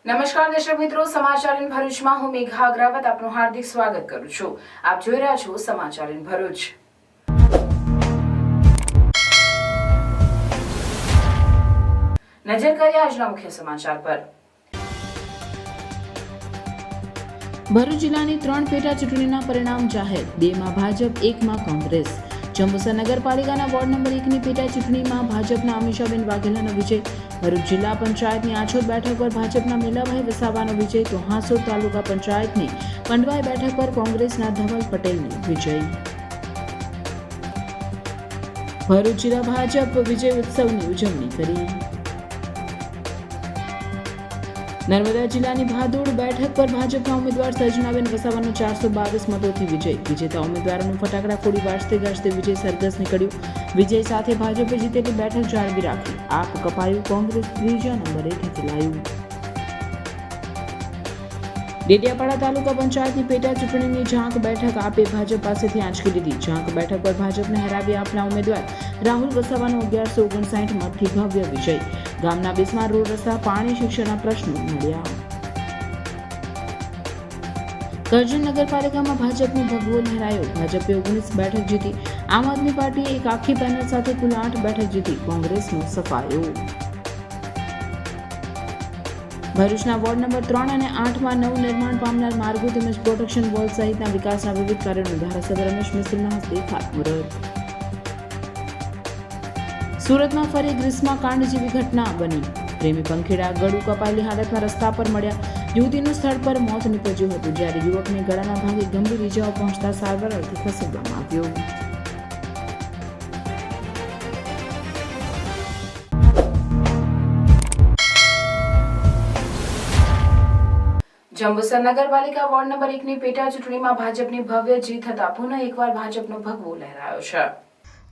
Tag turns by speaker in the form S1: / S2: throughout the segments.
S1: નમસ્કાર દર્શક મિત્રો, સમાચાર ઇન ભરૂચમાં હું મેઘા અગ્રવાલ આપનું હાર્દિક સ્વાગત કરું છું। આપ જોઈ રહ્યા છો સમાચાર ઇન ભરૂચ। નજર કરીએ આજના મુખ્ય સમાચાર પર।
S2: ભરૂચ જિલ્લાની 3 પેટા ચૂંટણીના પરિણામ જાહેર, 2માં ભાજપ, 1માં કોંગ્રેસ। જંબુસર નગરપાલિકાના વોર્ડ નંબર 1ની પેટા ચૂંટણીમાં ભાજપના અમીષાબેન વાઘેલાનો વિજય। ભરૂચ જિલ્લા પંચાયતની આછોદ બેઠક પર ભાજપના મેલાભાઈ વસાવાનો વિજય, તો હાંસોદ તાલુકા પંચાયતની પંડવાઈ બેઠક પર કોંગ્રેસના ધવલ પટેલનો વિજય। ભરૂચ જિલ્લા ભાજપ વિજય ઉત્સવની ઉજવણી કરી। નર્મદા જિલ્લાની ભાદોડ બેઠક પર ભાજપના ઉમેદવાર સર્જનાબેન વસાવાનો 422 મતોથી વિજય। વિજેતા ઉમેદવારોનું ફટાકડા ફોડી વાજતે ગાજતે વિજય સરઘસ નીકળ્યું। વિજય સાથે ભાજપે જીતેલી બેઠક જાળવી રાખી। આપ કપાયું, કોંગ્રેસ ત્રીજા નંબરે ઢકેલાયું। ડેડિયાપાડા તાલુકા પંચાયતની પેટા ચૂંટણીની ઝાંક બેઠક આપે ભાજપ પાસેથી આંચકી લીધી। ઝાંક બેઠક પર ભાજપને હરાવી આપના ઉમેદવાર રાહુલ વસાવાનો 1159 મતથી ભવ્ય વિજય। ગામના બિસ્માર રોડ રસ્તા, પાણી, શિક્ષણના પ્રશ્નો મળ્યા। કરજણ નગરપાલિકામાં ભાજપનો ભગવો લહેરાયો। ભાજપે 19 બેઠક જીતી। આમ આદમી પાર્ટીએ એક આખી પેનલ સાથે કુલ 8 બેઠક જીતી। કોંગ્રેસનો સફાયો। ભરૂચના વોર્ડ નંબર 3 અને 8માં નવ નિર્માણ પામનાર માર્ગો તેમજ પ્રોટેક્શન વોલ સહિતના વિકાસના વિવિધ કાર્યોનું ધારાસભ્ય રમેશ મિસ્ત્રીના હસ્તે ખાતમુહૂર્ત। સુરતમાં ફરી ગ્રીષ્મકાંડ જેવી ઘટના બની। પ્રેમી પંખીડા ગળું કપાયેલી હાલતમાં રસ્તા પર મળ્યા। યુવતીનું સ્થળ પર મોત નીપજ્યું હતું, જ્યારે યુવકને ગળાના ભાગે ગંભીર ઇજાઓ પહોંચતા સારવાર અર્થે ખસેડવામાં આવ્યો।
S1: જંબુસર નગરપાલિકા વોર્ડ નંબર 1ની પેટા ચૂંટણીમાં ભાજપની ભવ્ય જીત થતા પુનઃ એકવાર ભાજપનો ભગવો લહેરાયો છે।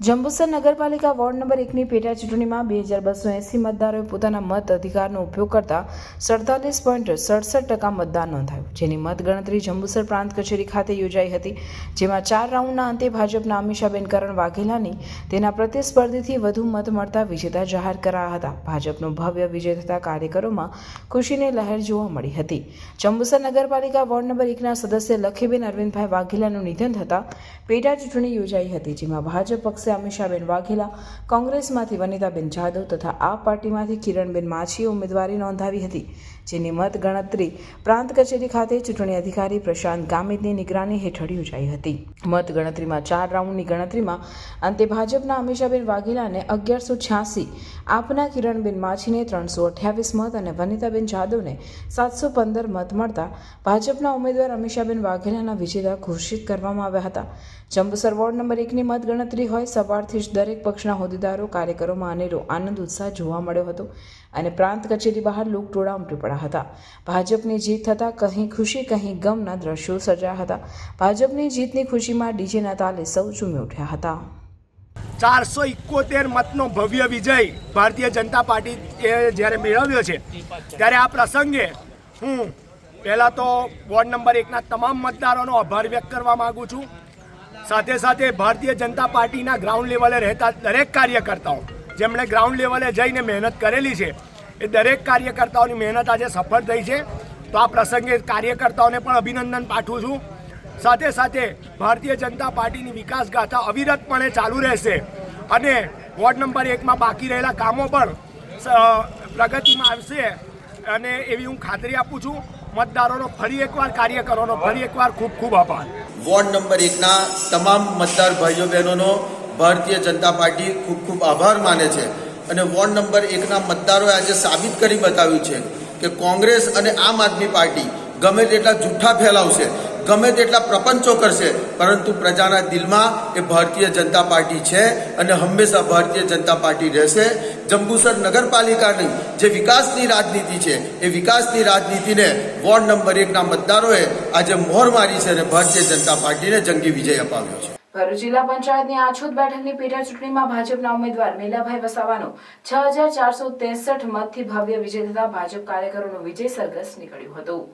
S1: જંબુસર નગરપાલિકા વોર્ડ નંબર 1ની પેટા ચૂંટણીમાં 2280 મતદારોએ પોતાના મત અધિકારનો ઉપયોગ કરતા 47.67% મતદાન નોંધાયું, જેની મતગણતરી જંબુસર પ્રાંત કચેરી ખાતે યોજાઈ હતી, જેમાં 4 રાઉન્ડના અંતે ભાજપના અમીષાબેન વાઘેલાની તેના પ્રતિસ્પર્ધીથી વધુ મત મળતા વિજેતા જાહેર કરાયા હતા। ભાજપનો ભવ્ય વિજય થતા કાર્યકરોમાં ખુશીની લહેર જોવા મળી હતી। જંબુસર નગરપાલિકા વોર્ડ નંબર 1ના સદસ્ય લખીબેન અરવિંદભાઈ વાઘેલાનું નિધન થતા પેટા ચૂંટણી યોજાઈ હતી, જેમાં ભાજપ પક્ષે અમીષાબેન વાઘેલા, કોંગ્રેસમાંથી વનિતાબેન જાદવ તથા આપ પાર્ટીમાંથી કિરણબેન માછીએ ઉમેદવારી નોંધાવી હતી, જેની મત ગણતરી પ્રાંત કચેરી ખાતે ચૂંટણી અધિકારી પ્રશાંત ગામિતની નિગરાની હેઠળ યોજાઈ હતી। મત ગણતરીમાં 4 રાઉન્ડની ગણતરીમાં અંતે ભાજપના અમીષાબેન વાઘેલાને 1186, આપના કિરણબેન માછીને 328 મત અને વનિતાબેન જાદવને 715 મત મળતા ભાજપના ઉમેદવાર અમીષાબેન વાઘેલાના વિજેતા ઘોષિત કરવામાં આવ્યા હતા। જંબુસર વોર્ડ નંબર 1ની મત ગણતરી હોય સવારથી જ દરેક પક્ષના હોદ્દેદારો, કાર્યકરોમાં અનેરો આનંદ ઉત્સાહ જોવા મળ્યો હતો અને પ્રાંત કચેરી બહાર લોકટોળા ઉમટી પડ્યા હતા। ભાજપની જીત થતાં કહી ખુશી કહી ગમના દ્રશ્યો સર્જાયા હતા। ભાજપની જીતની ખુશીમાં ડીજેના તાલે સૌ ઝૂમી ઉઠ્યા હતા।
S3: 471 મતનો ભવ્ય વિજય ભારતીય જનતા પાર્ટીએ જ્યારે મેળવ્યો છે, ત્યારે આ પ્રસંગે હું પહેલાં તો વોર્ડ નંબર 1ના તમામ મતદારોનો આભાર વ્યક્ત કરવા માગું છું। સાથે સાથે ભારતીય જનતા પાર્ટીના ગ્રાઉન્ડ લેવલે રહેતા દરેક કાર્યકર્તાઓ, જેમણે ગ્રાઉન્ડ લેવલે જઈને મહેનત કરેલી છે, એ દરેક કાર્યકર્તાઓની મહેનત આજે સફળ થઈ છે, તો આ પ્રસંગે કાર્યકર્તાઓને પણ અભિનંદન પાઠવું છું। સાથે સાથે ભારતીય જનતા પાર્ટીની વિકાસ ગાથા અવિરતપણે ચાલુ રહેશે અને વોર્ડ નંબર 1માં બાકી રહેલા કામો પણ પ્રગતિમાં આવશે અને એવી હું ખાતરી આપું છું। મતદારોનો ફરી એકવાર, કાર્યકરોનો ફરી એકવાર ખૂબ ખૂબ આભાર।
S4: વોર્ડ નંબર 1ના તમામ મતદાર ભાઈઓ બહેનોનો ભારતીય જનતા પાર્ટી ખૂબ ખૂબ આભાર માને છે અને વોર્ડ નંબર 1ના મતદારોએ આજે સાબિત કરી બતાવ્યું છે કે કોંગ્રેસ અને આમ આદમી પાર્ટી ગમે તેટલા જૂઠ્ઠા ફેલાવશે, ગમે તેટલા પ્રપંચો કરશે, પરંતુ પ્રજાના દિલમાં એ ભારતીય જનતા પાર્ટી છે અને હંમેશા ભારતીય જનતા પાર્ટી રહેશે। જંબુસર નગરપાલિકાની જે વિકાસની રાજનીતિ છે, એ વિકાસની રાજનીતિને વોર્ડ નંબર 1ના મતદારોએ આજે મોહર મારી છે અને ભારતીય જનતા પાર્ટીને જંગી વિજય અપાવ્યો છે।
S1: ભરૂચ જિલ્લા પંચાયતની આછોદ બેઠકની પેટા ચૂંટણીમાં ભાજપના ઉમેદવાર મેલાભાઈ વસાવાનો 6463 મતથી ભવ્ય વિજય થતા ભાજપ કાર્યકરોનો વિજય સરઘસ નીકળ્યું હતું।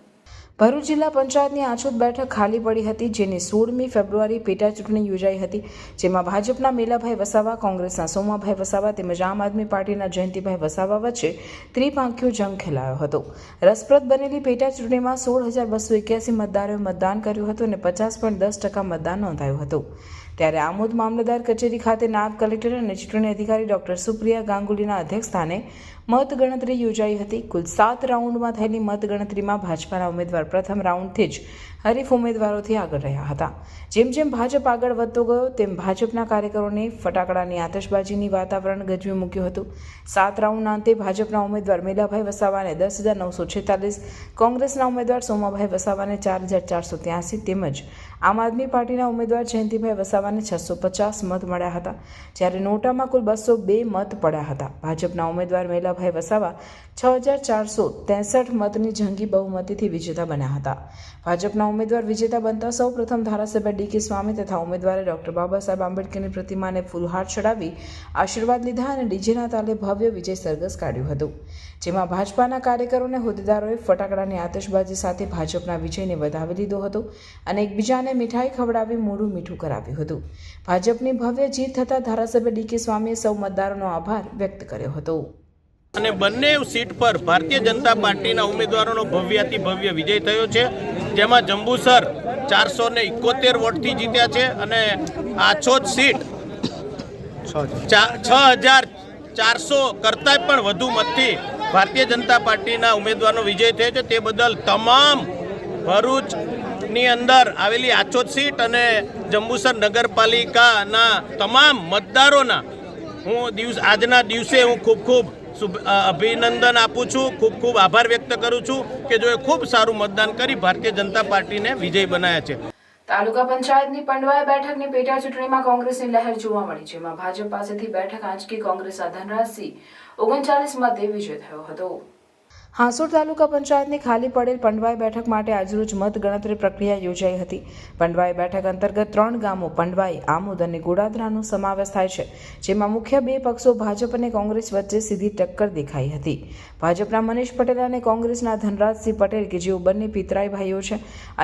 S1: ભરૂચ જિલ્લા પંચાયતની આછોદ બેઠક ખાલી પડી હતી, જેની 16મી ફેબ્રુઆરી પેટા ચૂંટણી યોજાઈ હતી, જેમાં ભાજપના મેલાભાઈ વસાવા, કોંગ્રેસના સોમાભાઈ વસાવા તેમજ આમ આદમી પાર્ટીના જયંતિભાઈ વસાવા વચ્ચે ત્રિપાંખીયો જંગ ખેલાયો હતો. રસપ્રદ બનેલી પેટા ચૂંટણીમાં 16,281 મતદારોએ મતદાન કર્યું હતું અને 50.10% મતદાન નોંધાયું હતું. ત્યારે આમોદ મામલતદાર કચેરી ખાતે નાયબ કલેક્ટર અને ચૂંટણી અધિકારી ડોક્ટર સુપ્રિયા ગાંગુલીના અધ્યક્ષસ્થાને મતગણતરી યોજાઈ હતી. કુલ 7 રાઉન્ડમાં થયેલી મતગણતરીમાં ભાજપાના ઉમેદવાર પ્રથમ રાઉન્ડથી જ હરીફ ઉમેદવારોથી આગળ રહ્યા હતા. જેમ જેમ ભાજપ આગળ વધતો ગયો તેમ ભાજપના કાર્યકરોને ફટાકડાની આતશબાજીની વાતાવરણ ગજવી મૂક્યું હતું. 7 રાઉન્ડના અંતે ભાજપના ઉમેદવાર મેલાભાઈ વસાવાને 10,946, કોંગ્રેસના ઉમેદવાર સોમાભાઈ વસાવાને 4,483 તેમજ આમ આદમી પાર્ટીના ઉમેદવાર જયંતિભાઈ વસાવાને 650 મત મળ્યા હતા, જ્યારે નોટામાં કુલ 202 મત પડ્યા હતા. ભાજપના ઉમેદવાર મેલાભાઈ વસાવા 6,463 મતની જંગી બહુમતીથી વિજેતા બન્યા હતા. ભાજપના ઉમેદવાર વિજેતા બનતા સૌ પ્રથમ ધારાસભ્ય ડી.કે. સ્વામી તથા ઉમેદવારે ડોક્ટર બાબા સાહેબ આંબેડકરની પ્રતિમાને ફૂલહાર ચડાવી આશીર્વાદ લીધા અને ડીજેના તાલે ભવ્ય વિજય સરઘસ કાઢ્યું હતું, જેમાં ભાજપાના કાર્યકરો અને હોદ્દેદારોએ ફટાકડાની આતશબાજી સાથે ભાજપના વિજયને વધાવી લીધો હતો અને એકબીજાને મીઠાઈ ખવડાવી મોઢું મીઠું કરાવ્યું હતું. ભાજપની ભવ્ય જીત થતાં ધારાસભ્ય ડી.કે. સ્વામીએ સૌ મતદારોનો આભાર વ્યક્ત કર્યો હતો.
S5: અને બંને સીટ પર ભારતીય જનતા પાર્ટીના ઉમેદવારોનો ભવ્યાતિ ભવ્ય વિજય થયો છે, જેમાં જંબુસર 471 વોટથી જીત્યા છે અને આછોદ સીટ 6,400 કરતાં પણ વધુ મતથી ભારતીય જનતા પાર્ટીના ઉમેદવારનો વિજય થયો છે. તે બદલ તમામ ભરૂચની અંદર આવેલી આછોદ સીટ અને જંબુસર નગરપાલિકાના તમામ મતદારોના આજના દિવસે હું ખૂબ અભિનંદન આપું છું, ખૂબ આભાર વ્યક્ત કરું છું કે જેઓએ ખૂબ સારું મતદાન કરી ભારતીય જનતા પાર્ટીને વિજય બનાવ્યા છે.
S1: તાલુકા પંચાયતની પંડવાઈ બેઠકની પેટા ચૂંટણીમાં કોંગ્રેસની લહેર જોવા મળી, જેમાં ભાજપ પાસેથી બેઠક આંચકી કોંગ્રેસના ધનરાજસિંહ 39 મતે વિજય થયો હતો. હાંસોડ તાલુકા પંચાયતની ખાલી પડેલ પંડવાઈ બેઠક માટે આજરોજ મતગણતરી પ્રક્રિયા યોજાઈ હતી. પંડવાઈ બેઠક અંતર્ગત 3 ગામો પંડવાઈ, આમોદ અને ગોડાદરાનો સમાવેશ થાય છે, જેમાં મુખ્ય 2 પક્ષો ભાજપ અને કોંગ્રેસ વચ્ચે સીધી ટક્કર દેખાઈ હતી. ભાજપના મનીષ પટેલ અને કોંગ્રેસના ધનરાજસિંહ પટેલ કે જેઓ બંને પિતરાઈ ભાઈઓ છે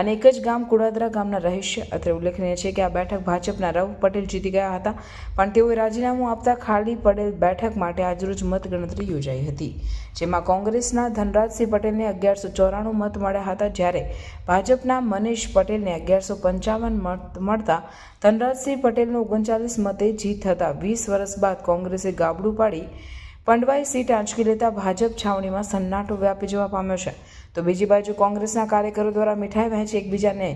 S1: અને એક જ ગામ ગોડાદરા ગામના રહીશ છે. અત્રે ઉલ્લેખનીય છે કે આ બેઠક ભાજપના રવ પટેલ જીતી ગયા હતા, પણ તેઓએ રાજીનામું આપતા ખાલી પડેલ બેઠક માટે આજરોજ મતગણતરી યોજાઈ હતી, જેમાં કોંગ્રેસના ધનરાજસિંહ પટેલને 1194 મત મળ્યા હતા, જ્યારે ભાજપના મનીષ પટેલને 1155 મત મળતા ધનરાજસિંહ પટેલનો 39 મતે જીત થતાં 20 વર્ષ બાદ કોંગ્રેસે ગાબડું પાડી પંડવાઈ સીટ આંચકી લેતા ભાજપ છાવણીમાં સન્નાટો વ્યાપી જવા પામ્યો છે. તો બીજી બાજુ કોંગ્રેસના કાર્યકરો દ્વારા મીઠાઈ વહેંચી એકબીજાને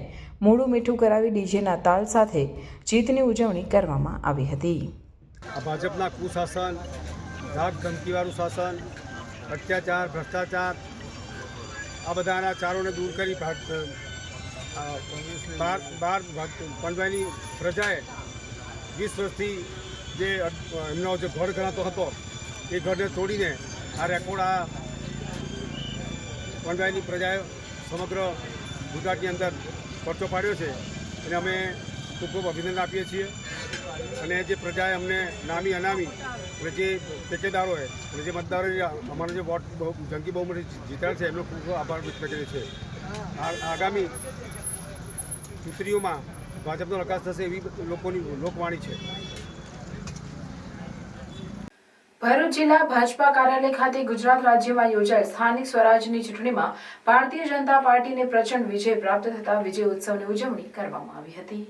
S1: મોઢું મીઠું કરાવી ડીજેના તાલ સાથે જીતની ઉજવણી કરવામાં આવી હતી.
S6: ભાજપના કુશાસન, ધાક ધમકીવાળું શાસન, અત્યાચાર, ભ્રષ્ટાચાર આ બધાના ચારોને દૂર કરી પંડવાઈની પ્રજાએ 20 વર્ષથી જે એમનો જે ઘર ગણાતો હતો એ ઘરને તોડીને આ રેકોર્ડ આ પંડવાઈની પ્રજાએ સમગ્ર ગુજરાતની અંદર પરચો પાડ્યો છે અને અમે ખૂબ અભિનંદન આપીએ છીએ. અને જે પ્રજાએ અમને નામી અનામી અને જે ટેકેદારોએ અને જે મતદારોએ અમારો જે વોટ જંગી બહુમતી જીત્યા છે એમનો ખૂબ આભાર વ્યક્ત કરીએ છીએ. આગામી ચૂંટણીઓમાં ભાજપનો વિકાસ થશે એવી લોકોની લોકવાણી છે.
S1: ભરૂચ જિલ્લા ભાજપા કાર્યાલય ખાતે ગુજરાત રાજ્યમાં યોજાયેલ સ્થાનિક સ્વરાજની ચૂંટણીમાં ભારતીય જનતા પાર્ટીને પ્રચંડ વિજય પ્રાપ્ત થતા વિજય ઉત્સવની ઉજવણી કરવામાં આવી હતી.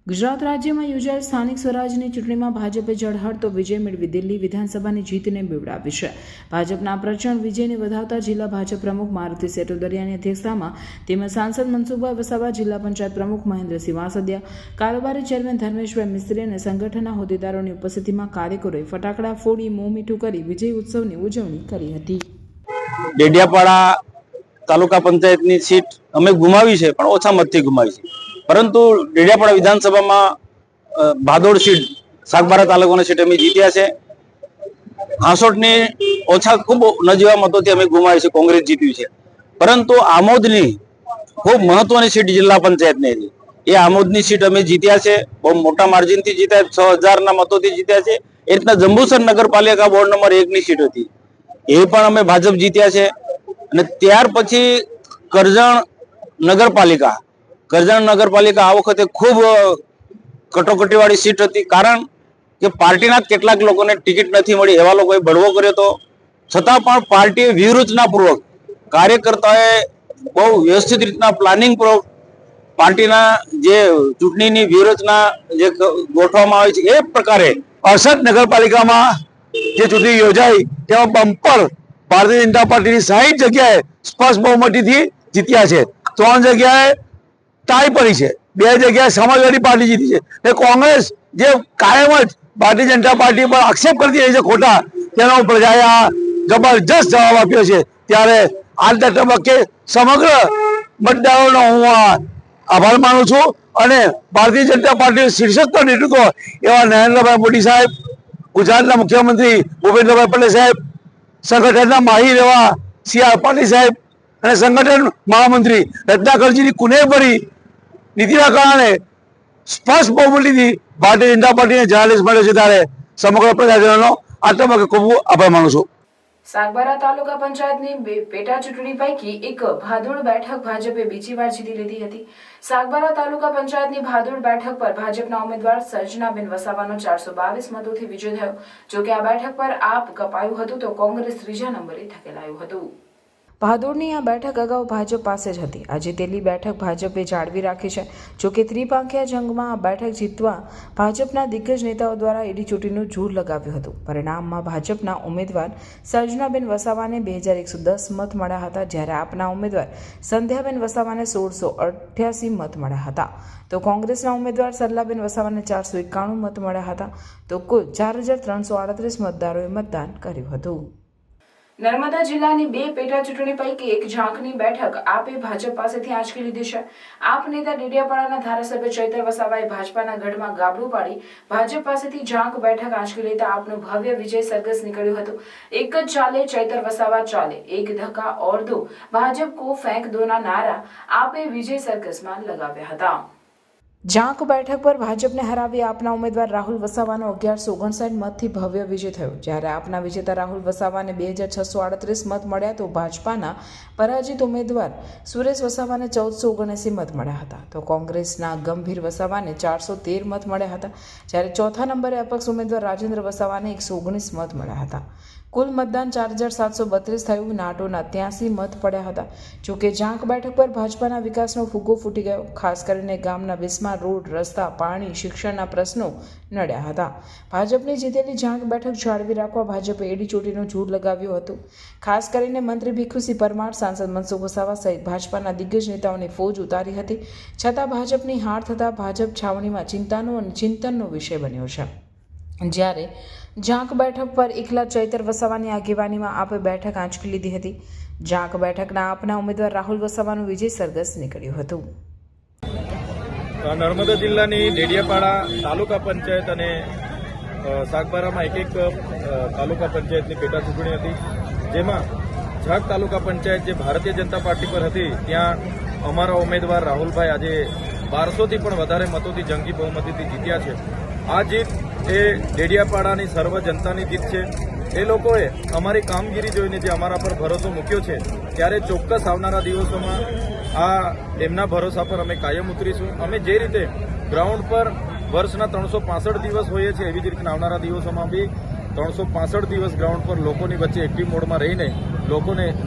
S1: ગુજરાત રાજ્યમાં યોજાયેલ સ્થાનિક સ્વરાજની ચૂંટણીમાં ભાજપે ઝળહળતો વિજય મેળવી દિલ્હી વિધાનસભાની જીતને બીવડાવી છે. ભાજપના પ્રચંડ વિજયને વધાવતા જિલ્લા ભાજપ પ્રમુખ મારુતિ સેટોદરિયાની અધ્યક્ષતામાં તેમજ સાંસદ મનસુખભાઈ વસાવા, જિલ્લા પંચાયત પ્રમુખ મહેન્દ્રસિંહ વાસદિયા, કારોબારી ચેરમેન ધર્મેશભાઈ મિસ્ત્રી અને સંગઠનના હોદ્દેદારોની ઉપસ્થિતિમાં કાર્યકરોએ ફટાકડા ફોડી મોં મીઠું કરી વિજય ઉત્સવની ઉજવણી કરી હતી.
S7: ડેડિયાપાડા તાલુકા પંચાયતની સીટ અમે ગુમાવી છે, પણ ઓછા મતથી ગુમાવી છે. પરંતુ ડેડિયાપાડા વિધાનસભામાં ભાદોડ સીટ સાગબારા તાલુકાની સીટ અમે જીત્યા છે. હાંસોટની ઓછા ખૂબ નજીવા મતોથી અમે ગુમાવી છે, કોંગ્રેસ જીત્યું છે. પરંતુ આમોદની ખૂબ મહત્વની સીટ જિલ્લા પંચાયતની હતી, એ આમોદની સીટ અમે જીત્યા છે, બહુ મોટા માર્જિનથી જીત્યા, 6,000ના મતોથી જીત્યા છે. એ રીતના જંબુસર નગરપાલિકા વોર્ડ નંબર 1ની સીટ હતી, એ પણ અમે ભાજપ જીત્યા છે. અને ત્યાર પછી કરજણ નગરપાલિકા કરજણ નગરપાલિકા આ વખતે ખૂબ કટોકટીવાળી સીટ હતી, કારણ કે પાર્ટીના જ કેટલાક લોકોને ટિકિટ નથી મળી, એવા લોકોએ બળવો કર્યો હતો. છતાં પણ પાર્ટીએ વ્યૂહરચનાપૂર્વક, કાર્યકર્તાઓએ બહુ વ્યવસ્થિત રીતના પ્લાનિંગ પૂર્વક પાર્ટીના જે ચૂંટણીની વ્યૂહરચના જે ગોઠવવામાં આવી છે એ પ્રકારે 68 નગરપાલિકામાં જે ચૂંટણી યોજાઈ તેમાં બમ્પર ભારતીય જનતા પાર્ટીની 60 જગ્યાએ સ્પષ્ટ બહુમતીથી જીત્યા છે. 3 જગ્યાએ ટાઈ પડી છે, 2 જગ્યાએ સમાજવાદી પાર્ટી જીતી છે. એ કોંગ્રેસ જે કાયમ જ ભારતીય જનતા પાર્ટી પર આક્ષેપ કરતી રહી છે ખોટા, તેનો પ્રજાએ આ જબરજસ્ત જવાબ આપ્યો છે. ત્યારે આજના તબક્કે સમગ્ર મતદારોનો હું આભાર માનું છું અને ભારતીય જનતા પાર્ટીનું શીર્ષસ્થ નેતૃત્વ એવા નરેન્દ્રભાઈ મોદી સાહેબ, ગુજરાતના મુખ્યમંત્રી ભૂપેન્દ્રભાઈ પટેલ સાહેબ, સંગઠનના માહિર એવા CR પાટીલ સાહેબ અને સંગઠન મહામંત્રી રત્નાકરજીની કુનેહભરી નીતિના કારણે સ્પષ્ટ બહુમતીથી ભારતીય જનતા પાર્ટીને જનાદેશ મળ્યો છે. ત્યારે સમગ્ર પ્રજાજનોનો આ તબક્કે ખૂબ આભાર માનું છું.
S1: સાગબારા તાલુકા પંચાયતની પેટા ચૂંટણી પૈકી એક ભાદોડ બેઠક ભાજપે બીજી વાર જીતી લીધી હતી. સાગબારા તાલુકા પંચાયતની ભાદોડ બેઠક પર ભાજપના ઉમેદવાર સર્જનાબેન વસાવાનો 422 મતોથી વિજય થયો. જોકે આ બેઠક પર આપ કપાયું હતું તો કોંગ્રેસ ત્રીજા નંબરે ધકેલાયું હતું. ભાદોડની આ બેઠક અગાઉ ભાજપ પાસે જ હતી. આ જીતેલી બેઠક ભાજપે જાળવી રાખી છે. જોકે ત્રિપાંખિયા જંગમાં આ બેઠક જીતવા ભાજપના દિગ્ગજ નેતાઓ દ્વારા એડી ચોટીનું જોર લગાવ્યું હતું. પરિણામમાં ભાજપના ઉમેદવાર સર્જનાબેન વસાવાને 2110 મત મળ્યા હતા, જ્યારે આપના ઉમેદવાર સંધ્યાબેન વસાવાને 1688 મત મળ્યા હતા. તો કોંગ્રેસના ઉમેદવાર સરલાબેન વસાવાને 491 મત મળ્યા હતા. તો કુલ 4338 મતદારોએ મતદાન કર્યું હતું. નર્મદા જિલ્લાની 2 પેટા ચૂંટણી પૈકી એક ઝાંખની બેઠક આપે ભાજપ પાસેથી આંચકી લીધી છે. આપ નેતા ડેડિયાપાડાના ધારાસભ્ય ચૈતર વસાવાએ ભાજપાના ગઢમાં ગાબડું પાડી ભાજપ પાસેથી ઝાંખ બેઠક આંચકી લેતા આપનું ભવ્ય વિજય સરઘસ નીકળ્યું હતું. એક જ ચાલે ચૈતર વસાવા ચાલે, એક ધક્કા ઓર દો, ભાજપ કો ફેંક દોના નારા આપે વિજય સરઘસમાં લગાવ્યા હતા. ઝાંખ બેઠક પર ભાજપને હરાવી આપના ઉમેદવાર રાહુલ વસાવાનો 1159 મતથી ભવ્ય વિજય થયો. જ્યારે આપના વિજેતા રાહુલ વસાવાને 2638 મત મળ્યા તો ભાજપાના પરાજિત ઉમેદવાર સુરેશ વસાવાને 1479 મત મળ્યા હતા. તો કોંગ્રેસના ગંભીર વસાવાને 413 મત મળ્યા હતા, જ્યારે ચોથા નંબરે અપક્ષ ઉમેદવાર રાજેન્દ્ર વસાવાને 119 મત મળ્યા હતા. કુલ મતદાન 4732 થયું. નાટોના 83 મત પડ્યા હતા. જોકે ઝાંખ બેઠક પર ભાજપાના વિકાસનો ફુગ્ગો ફૂટી ગયો. ખાસ કરીને ગામના બિસ્માર રોડ, રસ્તા, પાણી, શિક્ષણના પ્રશ્નો નડ્યા હતા. ભાજપની જીતેલી ઝાંખ બેઠક જાળવી રાખવા ભાજપે એડી ચોટીનું જોર લગાવ્યું હતું. ખાસ કરીને મંત્રી ભીખુસિંહ પરમાર, સાંસદ મનસુખ વસાવા સહિત ભાજપાના દિગ્ગજ નેતાઓની ફોજ ઉતારી હતી. છતાં ભાજપની હાર થતાં ભાજપ છાવણીમાં ચિંતાનો અને ચિંતનનો વિષય બન્યો છે. જ્યારે ઝાંખ બેઠક પર એકલા ચૈતર વસાવાની આગેવાનીમાં આપે બેઠક આંચકી લીધી હતી. ઝાંખ બેઠકના આપના ઉમેદવાર રાહુલ વસાવાનું વિજય સરઘસ નીકળ્યું હતું.
S8: નર્મદા જિલ્લાની ડેડિયાપાડા તાલુકા પંચાયત અને સાગબારામાં એક તાલુકા પંચાયતની પેટા ચૂંટણી હતી, જેમાં ઝાંખ તાલુકા પંચાયત જે ભારતીય જનતા પાર્ટી પર હતી ત્યાં અમારા ઉમેદવાર રાહુલભાઈ આજે 1200થી પણ વધારે મતોથી જંગી બહુમતીથી જીત્યા છે. આ જીત એ ડેડિયાપાડાની સર્વ જનતાની જીત છે. એ લોકોએ અમારી કામગીરી જોઈને જે અમારા પર ભરોસો મૂક્યો છે, ત્યારે ચોક્કસ આવનારા દિવસોમાં આ એમના ભરોસા પર અમે કાયમ ઉતરીશું. અમે જે રીતે ગ્રાઉન્ડ પર વર્ષના 365 દિવસ હોઈએ છીએ, એવી જ રીતના આવનારા દિવસોમાં બી 365 દિવસ ગ્રાઉન્ડ પર લોકોની વચ્ચે એક્ટિવ મોડમાં રહીને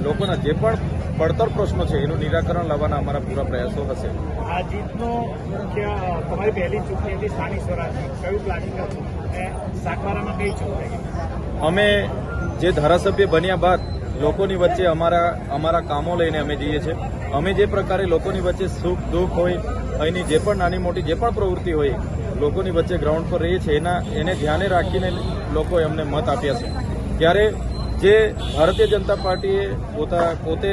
S8: લોકોના જે પણ પડતર પ્રશ્નો છે એનું નિરાકરણ લાવવાના અમારા પૂરા પ્રયાસો હશે.
S9: આ જીતનો મુખ્ય તમારી પહેલી ચૂંટણી હતી સ્થાનિક સ્વરાજની, કયું પ્લાનિંગ હતું અને સાગબારામાં કઈ ચૂંટણી? અમે
S8: જે ધારાસભ્ય બન્યા બાદ લોકોની વચ્ચે અમારા કામો લઈને અમે જઈએ છીએ. અમે જે પ્રકારે લોકોની વચ્ચે સુખ દુઃખ હોય, અહીંની જે પણ નાની મોટી જે પણ પ્રવૃત્તિ હોય, લોકોની વચ્ચે ગ્રાઉન્ડ પર રહીએ છીએ, એને ધ્યાને રાખીને લોકોએ અમને મત આપ્યા છે. ત્યારે જે ભારતીય જનતા પાર્ટીએ પોતે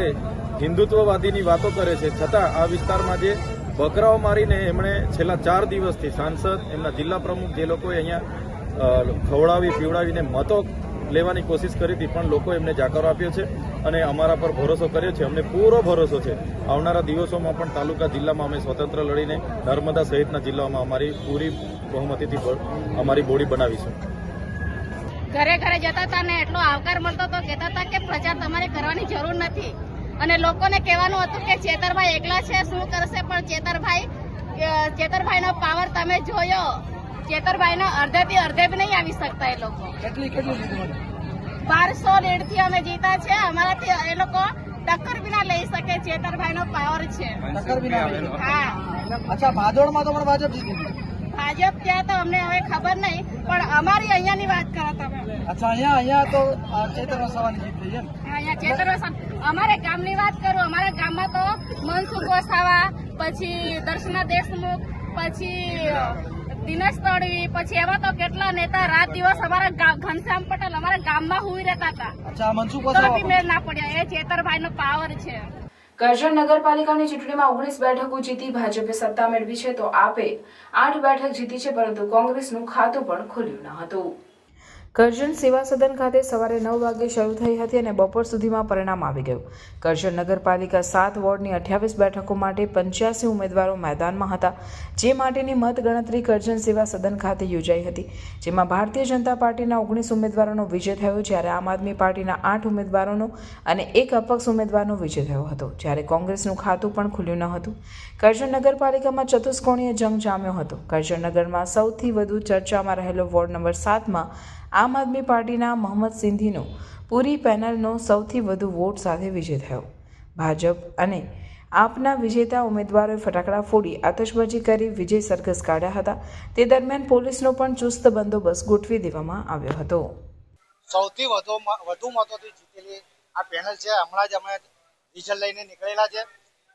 S8: હિન્દુત્વવાદીની વાતો કરે છે, છતાં આ વિસ્તારમાં જે બકરાઓ મારીને એમણે છેલ્લા 4 દિવસથી સાંસદ, એમના જિલ્લા પ્રમુખ, જે લોકોએ અહીંયા ખવડાવી પીવડાવીને મતો લેવાની કોશિશ કરી હતી, પણ લોકો એમને જાકારો આપ્યો છે અને અમારા પર ભરોસો કર્યો છે. અમને પૂરો ભરોસો છે આવનારા દિવસોમાં પણ તાલુકા જિલ્લામાં અમે સ્વતંત્ર લડીને નર્મદા સહિતના જિલ્લાઓમાં અમારી પૂરી બહુમતીથી અમારી બોડી બનાવીશું.
S10: ઘરે ઘરે જતા હતા ને એટલો આવકાર મળતો હતો, કહેતા હતા કે પ્રચાર તમારે કરવાની જરૂર નથી, અને લોકોને કહેવાનું હતું કે ચેતરભાઈ એકલા છે, શું કરશે, પણ ચેતરભાઈનો પાવર તમે જોયો. ચેતરભાઈનો અડધેથી અડધે બી નહીં આવી શકતા એ લોકો. 1200 લીડથી અમે જીતા છે. અમારાથી એ લોકો ટક્કર બી ના લઈ શકે. ચેતરભાઈનો પાવર છે. હા.
S11: અચ્છા, ભાજોડમાં તો પણ ભાજપ જીતી ગઈ.
S10: ભાજપ ત્યાં તો અમને હવે ખબર નહીં, પણ અમારી અહીંયાની વાત કરો તમે.
S11: અચ્છા, અહીંયા તો ચેતર વસાવાની જીત થઈ છે.
S10: અહીંયા ચેતર વસાવા. અમારે ગામની વાત કરું. અમારા ગામમાં તો મનસુખ વસાવા, પછી દર્શના દેશમુખ, પછી દિનેશ તડવી, પછી એવા તો કેટલા નેતા રાત દિવસ અમારા ઘનશ્યામ પટેલ અમારા ગામમાં હુઈ રહેતા હતા.
S11: અચ્છા, મનસુખ
S10: તો
S11: વસાવા
S10: બી મેળ ના પડ્યા. એ ચેતરભાઈનો પાવર છે.
S1: કરજણ નગરપાલિકાની ચૂંટણીમાં 19 બેઠકો જીતી ભાજપે સત્તા મેળવી છે, તો આપે 8 બેઠક જીતી છે, પરંતુ કોંગ્રેસનું ખાતું પણ ખુલ્યું ન હતું. કરજણ સેવા સદન ખાતે સવારે 9 વાગે શરૂ થઈ હતી અને બપોર સુધીમાં પરિણામ આવી ગયું. કરજણ નગરપાલિકા 7 વોર્ડની 28 બેઠકો માટે 85 ઉમેદવારો મેદાનમાં હતા, જે માટેની મતગણતરી કરજણ સેવા સદન ખાતે યોજાઈ હતી, જેમાં ભારતીય જનતા પાર્ટીના 19 ઉમેદવારોનો વિજય થયો, જ્યારે આમ આદમી પાર્ટીના 8 ઉમેદવારોનો અને 1 અપક્ષ ઉમેદવારનો વિજય થયો હતો, જ્યારે કોંગ્રેસનું ખાતું પણ ખુલ્યું ન હતું. કરજણ નગરપાલિકામાં ચતુષ્કોણીય જંગ જામ્યો હતો. કરજણ નગરમાં સૌથી વધુ ચર્ચામાં રહેલો વોર્ડ નંબર 7માં આમ આદમી પાર્ટીના મોહમ્મદ સિંધીનો પૂરી પેનલનો સૌથી વધુ વોટ સાથે વિજય થયો. ભાજપ અને આપના વિજેતા ઉમેદવારોએ ફટાકડા ફોડી આતશબાજી કરી વિજય સરઘસ કાઢ્યા હતા. તે દરમિયાન પોલીસનો પણ ચુસ્ત બંદોબસ્ત ગોઠવી દેવામાં આવ્યો હતો.
S11: સૌથી વધુ મતોથી જીતેલી આ પેનલ છે. હમણાં જ અમે રિઝલ્ટ લઈને નીકળેલા છે,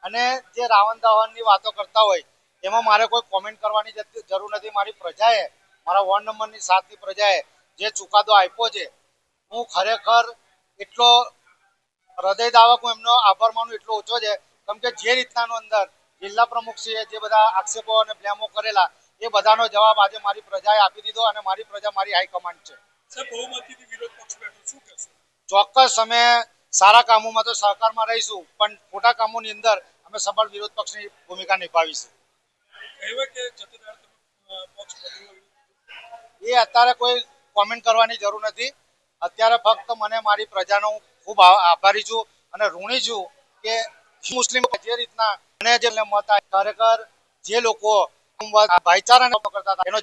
S11: અને જે રાવણ દહનની વાતો કરતા હોય એમાં મારે કોઈ કોમેન્ટ કરવાની જરૂર નથી. મારી પ્રજાએ, મારા વોર્ડ નંબરની 7ની પ્રજાએ જે ચુકાદો આપ્યો છે, હું ખરેખર એટલો હૃદયદાવક હું એમનો આભાર માનું એટલો ઓછો છે, કેમ કે જે રીતનાનો અંદર જિલ્લા પ્રમુખશ્રીએ જે બધા આક્ષેપો અને બ્લેમો કરેલા એ બધાનો જવાબ આજે મારી પ્રજાએ આપી દીધો, અને મારી પ્રજા મારી હાઈકમાન્ડ છે. ચોક્કસ અમે સારા કામોમાં તો સહકારમાં રહીશું, પણ ખોટા કામોની અંદર અમે સબળ વિરોધ પક્ષની ભૂમિકા નિભાવીશું. એ અત્યારે કોઈ કોમેન્ટ કરવાની જરૂર નથી. અત્યારે ફક્ત મને મારી પ્રજાનો ખૂબ આભારી છું અને ઋણી છું કે મુસ્લિમ જે રીતના મને જે મત ખરેખર જે લોકો ભાઈચારા કરતા હતા એનો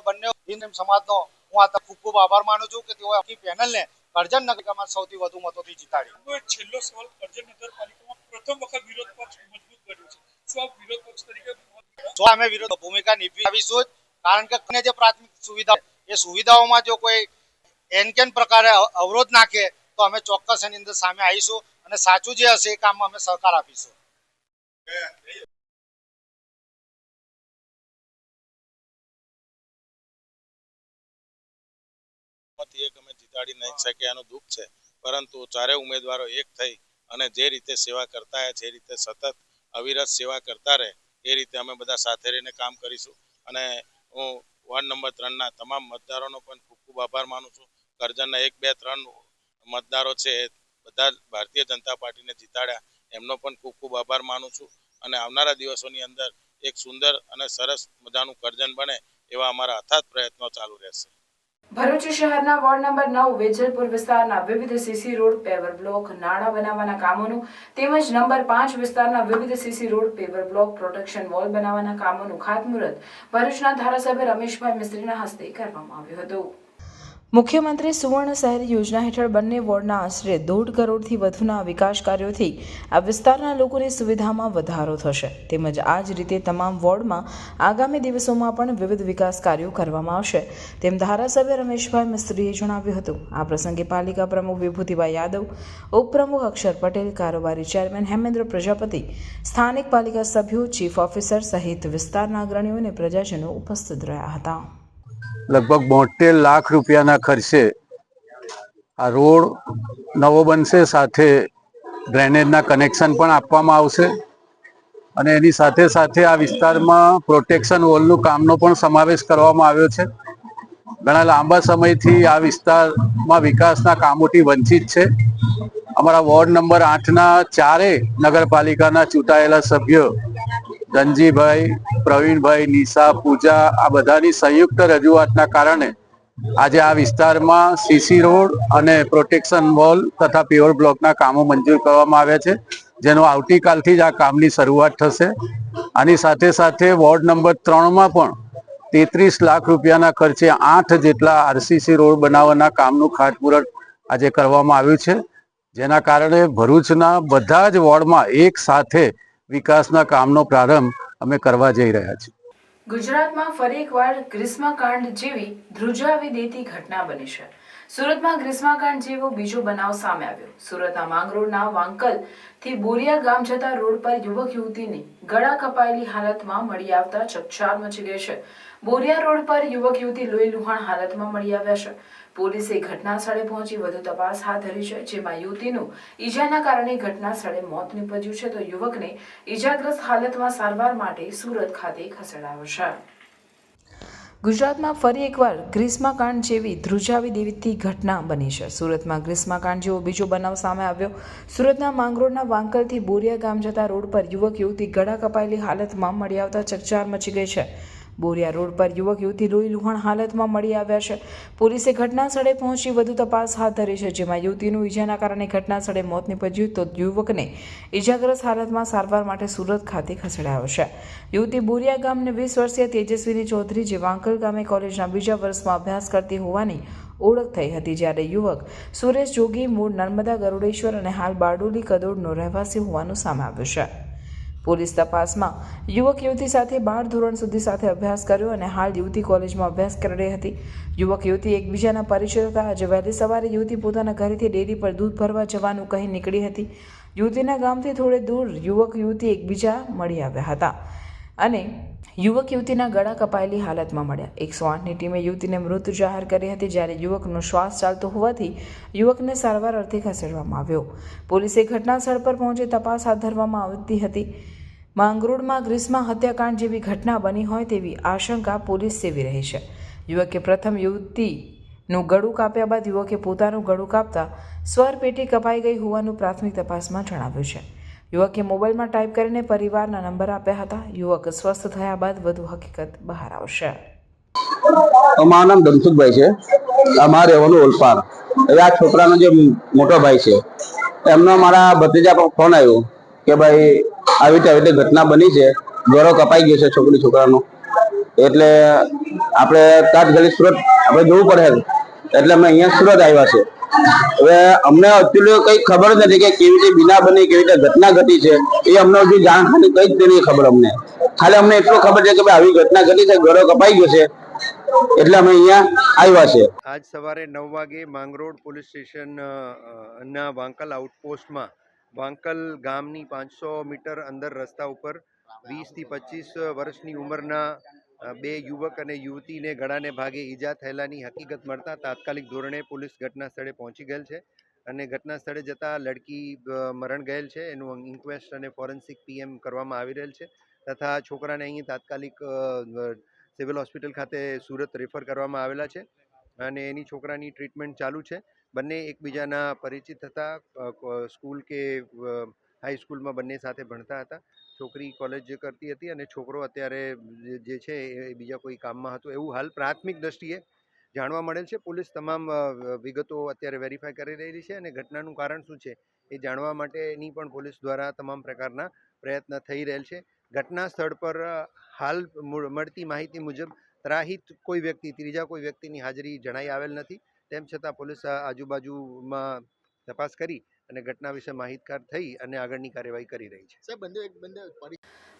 S11: બંને હિન્દુ સમાજનો હું આ ખૂબ ખૂબ આભાર માનું છું કે તેઓ આખી પેનલને કરજણ નગરપાલિકામાં સૌથી વધુ મતોથી જીતાડી.
S12: છેલ્લો સવાલ, કરજણ નગરપાલિકામાં પ્રથમ વખત વિરોધ પક્ષ મજબૂત બન્યું છે. શું આપ વિરોધ પક્ષ તરીકે
S4: અમે વિરોધ ભૂમિકા નિભાવીશું, કારણ કે જે પ્રાથમિક સુવિધા એ સુવિધાઓમાં જો કોઈ એનકેન પ્રકારે અવરોધ નાખે તો અમે ચોક્કસ એની અંદર સામે આવીશું અને સાચું જે હશે એ કામમાં અમે સહકાર આપીશું.
S5: એક અમે જીતાડી નહીં શક્યા એનું દુઃખ છે, પરંતુ ચારેય ઉમેદવારો એક થઈ અને જે રીતે સેવા કરતા જે રીતે સતત અવિરત સેવા કરતા રહે એ રીતે અમે બધા સાથે રહીને કામ કરીશું. અને હું વોર્ડ નંબર 3ના તમામ મતદારોનો પણ ખૂબ ખૂબ આભાર માનું છું. કરજણના 1, 2, 3 મતદારો છે એ બધા ભારતીય જનતા પાર્ટીને જીતાડ્યા, એમનો પણ ખૂબ ખૂબ આભાર માનું છું. અને આવનારા દિવસોની અંદર એક સુંદર અને સરસ મજાનું કરજણ બને એવા અમારા અથાગ પ્રયત્નો ચાલુ રહેશે.
S1: ભરૂચ શહેરના વોર્ડ નંબર 9 વેજલપુર વિસ્તારના વિવિધ સીસી રોડ, પેવર બ્લોક, નાળા બનાવવાના કામોનું તેમજ નંબર 5 વિસ્તારના વિવિધ CC road, paver block, protection wall બનાવવાના કામોનું ખાતમુહૂર્ત ભરૂચના ધારાસભ્ય રમેશભાઈ મિસ્ત્રીના હસ્તે કરવામાં આવ્યું હતું. મુખ્યમંત્રી સુવર્ણ શહેર યોજના હેઠળ બંને વોર્ડના આશરે 1.5 કરોડથી વધુના વિકાસ કાર્યોથી આ વિસ્તારના લોકોની સુવિધામાં વધારો થશે. તેમજ આ જ રીતે તમામ વોર્ડમાં આગામી દિવસોમાં પણ વિવિધ વિકાસ કાર્યો કરવામાં આવશે, તેમ ધારાસભ્ય રમેશભાઈ મિસ્ત્રીએ જણાવ્યું હતું. આ પ્રસંગે પાલિકા પ્રમુખ વિભૂતિભાઈ યાદવ, ઉપપ્રમુખ અક્ષર પટેલ, કારોબારી ચેરમેન હેમેન્દ્ર પ્રજાપતિ, સ્થાનિક પાલિકા સભ્યો, ચીફ ઓફિસર સહિત વિસ્તારના અગ્રણીઓ અને પ્રજાજનો ઉપસ્થિત રહ્યા હતા.
S13: લગભગ 72 લાખ રૂપિયાના ખર્ચે આ રોડ નવો બનશે, સાથે ડ્રેનેજના કનેક્શન પણ આપવામાં આવશે અને એની સાથે સાથે આ વિસ્તારમાં પ્રોટેક્શન વોલનું કામનો પણ સમાવેશ કરવામાં આવ્યો છે. ઘણા લાંબા સમયથી આ વિસ્તારમાં વિકાસના કામોથી વંચિત છે. અમારા વોર્ડ નંબર 8ના ચારેય નગરપાલિકાના ચૂંટાયેલા સભ્યો ધનજીભાઈ, પ્રવીણભાઈ, નિશા, પૂજા આ બધાની સંયુક્ત રજૂઆતના કારણે આજે આ વિસ્તારમાં સીસી રોડ અને પ્રોટેક્શન વોલ તથા પ્યોર બ્લોકના કામો મંજૂર કરવામાં આવ્યા છે, જેનો આવતીકાલથી જ આ કામની શરૂઆત થશે. આની સાથે સાથે વોર્ડ નંબર 3માં પણ 33 લાખ રૂપિયાના ખર્ચે 8 જેટલા આરસીસી રોડ બનાવવાના કામનું ખાતમુહૂર્ત આજે કરવામાં આવ્યું છે, જેના કારણે ભરૂચના બધા જ વોર્ડમાં એક સાથે વિકાસના કામનો પ્રારંભ અમે કરવા જઈ રહ્યા છીએ.
S1: ગુજરાતમાં ફરી એકવાર ગ્રીષ્મકાંડ જેવી ધ્રુજાવી દેતી ઘટના બની છે. સુરતમાં ગ્રીષ્મકાંડ જેવો બીજો બનાવ સામે આવ્યો. સુરતના માંગરોળના વાંકલથી બોરિયા ગામ જતા રોડ પર યુવક યુવતીની ગળા કપાયેલી હાલતમાં મળી આવતા ચકચાર મચી ગઈ છે. બોરિયા રોડ પર યુવક યુવતી લોહી લુહાણ હાલતમાં મળી આવ્યા છે. પોલીસે ઘટના સ્થળે પહોંચી વધુ તપાસ હાથ ધરી છે, જેમાં યુવતીનું ઈજાના કારણે ઘટના સ્થળે મોત નીપજ્યું છે, તો યુવકને ઈજાગ્રસ્ત હાલતમાં સારવાર માટે સુરત ખાતે ખસેડાયો છે. ગુજરાતમાં ફરી એકવાર ગ્રીષ્મકાંડ જેવી ધ્રુજાવી દેતી ઘટના બની છે. સુરતમાં ગ્રીષ્મકાંડ જેવો બીજો બનાવ સામે આવ્યો. સુરતના માંગરોળના વાંકલથી બોરિયા ગામ જતા રોડ પર યુવક યુવતી ગળા કપાયેલી હાલતમાં મળી આવતા ચકચાર મચી ગઈ છે. બોરિયા રોડ પર યુવક યુવતી લોહી લુહાણ હાલતમાં મળી આવ્યા છે. પોલીસે ઘટના સ્થળે પહોંચી વધુ તપાસ હાથ ધરી છે, જેમાં યુવતીનું ઈજાના કારણે ઘટના સ્થળે મોત નીપજ્યું, તો યુવકને ઈજાગ્રસ્ત હાલતમાં સારવાર માટે સુરત ખાતે ખસેડાયો છે. યુવતી બોરિયા ગામને 20 વર્ષીય તેજસ્વીની ચૌધરી, જે વાંકલ ગામે કોલેજના બીજા વર્ષમાં અભ્યાસ કરતી હોવાની ઓળખ થઈ હતી, જ્યારે યુવક સુરેશ જોગી મૂળ નર્મદા ગરુડેશ્વર અને હાલ બારડોલી કદોડનો રહેવાસી હોવાનું સામે આવ્યું છે. પોલીસ તપાસમાં યુવક યુવતી સાથે 12 ધોરણ સુધી સાથે અભ્યાસ કર્યો અને હાલ યુવતી કોલેજમાં અભ્યાસ કરી રહી હતી. યુવક યુવતી એકબીજાના પરિચય હતા. આજે વહેલી સવારે યુવતી પોતાના ઘરેથી ડેરી પર દૂધ ભરવા જવાનું કહી નીકળી હતી. યુવતીના ગામથી થોડે દૂર યુવક યુવતી એકબીજા મળી આવ્યા હતા અને યુવક યુવતીના ગળા કપાયેલી હાલતમાં મળ્યા. 108ની ટીમે યુવતીને મૃત જાહેર કરી હતી, જ્યારે યુવકનો શ્વાસ ચાલતો હોવાથી યુવકને સારવાર અર્થે ખસેડવામાં આવ્યો. પોલીસે ઘટના સ્થળ પર પહોંચી તપાસ હાથ ધરવામાં આવતી હતી. માંગરોળમાં ગ્રીષ્મ હત્યાકાંડ જેવી ઘટના બની હોય તેવી આશંકા પોલીસ સેવી રહી છે. યુવકે પ્રથમ યુવતીનું ગળું કાપ્યા બાદ યુવકે પોતાનું ગળું કાપતા સ્વરપેટી કપાઈ ગઈ હોવાનું પ્રાથમિક તપાસમાં જણાવ્યું છે. યુવકે મોબાઈલમાં ટાઈપ કરીને પરિવારના નંબર આપ્યા હતા. યુવક સ્વસ્થ થયા બાદ વધુ હકીકત બહાર આવશે.
S7: મારું નામ ધનસુખભાઈ છે. અમારે રહેવાનું ઓલપાડ. હવે આ છોકરાનો જે મોટો ભાઈ છે, એમનો મારા ભત્રીજા પર ફોન આવ્યો કે ભાઈ આવી રીતે ઘટના બની છે, ગળો કપાઈ ગયો છે છોકરાનો, એટલે આપણે તાત્કાલિક સુરત આપણે જવું પડે, એટલે અમે અહીંયા સુરત આવ્યા છે. હવે અમને એકચ્યુઅલી કઈ ખબર જ નથી કે કેવી રીતે બીના બની, કેવી રીતે ઘટના ઘટી છે, એ અમને હજુ જાણ ખાલી કઈ જ નહીં ખબર. અમને ખાલી અમને એટલું ખબર છે કે ભાઈ આવી ઘટના ઘટી છે, ગળો કપાઈ ગયો છે, એટલે અમે અહીંયા આવ્યા છે.
S14: આજ સવારે 9 વાગે માંગરોળ પોલીસ સ્ટેશન ના વાંકલ આઉટપોસ્ટમાં વાંકલ ગામની 500 મીટર અંદર રસ્તા ઉપર 20 થી 25 વર્ષની ઉંમરના 2 યુવક અને યુવતીને ગળાને ભાગે ઈજા થયેલાની હકીકત મળતા તાત્કાલિક ધોરણે પોલીસ ઘટના સ્થળે પહોંચી ગયેલ છે અને ઘટના સ્થળે જતા લડકી મરણ ગયેલ છે. એનું ઇન્ક્વેસ્ટ અને ફોરેન્સિક પીએમ કરવામાં આવી રહેલ છે તથા છોકરાને અહીં તાત્કાલિક સિવિલ હોસ્પિટલ ખાતે સુરત રેફર કરવામાં આવેલા છે અને એની છોકરાની ટ્રીટમેન્ટ ચાલુ છે. બંને એકબીજાના પરિચિત હતા, સ્કૂલ કે હાઈસ્કૂલમાં બંને સાથે ભણતા હતા. છોકરી કોલેજ કરતી હતી અને છોકરો અત્યારે જે છે એ બીજા કોઈ કામમાં હતો, એવું હાલ પ્રાથમિક દ્રષ્ટિએ જાણવા મળેલ છે. પોલીસ તમામ વિગતો અત્યારે વેરીફાઈ કરી રહી છે અને ઘટનાનું કારણ શું છે એ જાણવા માટેની પણ પોલીસ દ્વારા તમામ પ્રકારના પ્રયત્ન થઈ રહેલ છે. ઘટના સ્થળ પર હાલ મળતી માહિતી મુજબ ત્રાહિત કોઈ વ્યક્તિ, ત્રીજા કોઈ વ્યક્તિની હાજરી જણાઈ આવેલ નથી. તેમ છતાં પોલીસ આજુબાજુમાં તપાસ કરી અને ઘટના વિશે માહિતગાર થઈ અને આગળની કાર્યવાહી કરી રહી છે.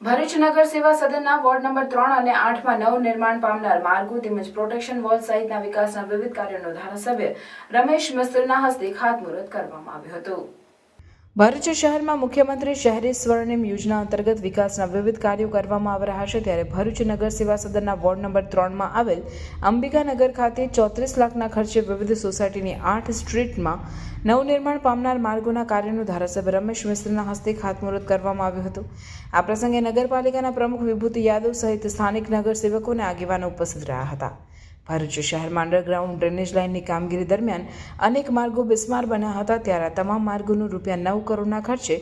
S1: ભરૂચ નગર સેવા સદનના વોર્ડ નંબર 3 અને 8માં નવનિર્માણ પામનાર માર્ગો તેમજ પ્રોટેક્શન વોલ સહિતના વિકાસના વિવિધ કાર્યોનો ધારાસભ્ય રમેશ મિસ્ત્રીના હસ્તે ખાતમુહૂર્ત કરવામાં આવ્યું હતું. ભરૂચ શહેરમાં મુખ્યમંત્રી શહેરી સ્વર્ણિમ યોજના અંતર્ગત વિકાસના વિવિધ કાર્યો કરવામાં આવી રહ્યા છે, ત્યારે ભરૂચ નગર સેવા સદનના વોર્ડ નંબર 3માં આવેલ અંબિકાનગર ખાતે 34 લાખના ખર્ચે વિવિધ સોસાયટીની 8 સ્ટ્રીટમાં નવનિર્માણ પામનાર માર્ગોના કાર્યનું ધારાસભ્ય રમેશ મિસ્ત્રીના હસ્તે ખાતમુહૂર્ત કરવામાં આવ્યું હતું. આ પ્રસંગે નગરપાલિકાના પ્રમુખ વિભૂતિ યાદવ સહિત સ્થાનિક નગરસેવકો અને આગેવાનો ઉપસ્થિત રહ્યા હતા. ભરૂચ શહેરમાં અંડરગ્રાઉન્ડ ડ્રેનેજ લાઇનની કામગીરી દરમિયાન અનેક માર્ગો બિસ્માર બન્યા હતા, ત્યારે આ તમામ માર્ગોનું ₹9 કરોડના ખર્ચે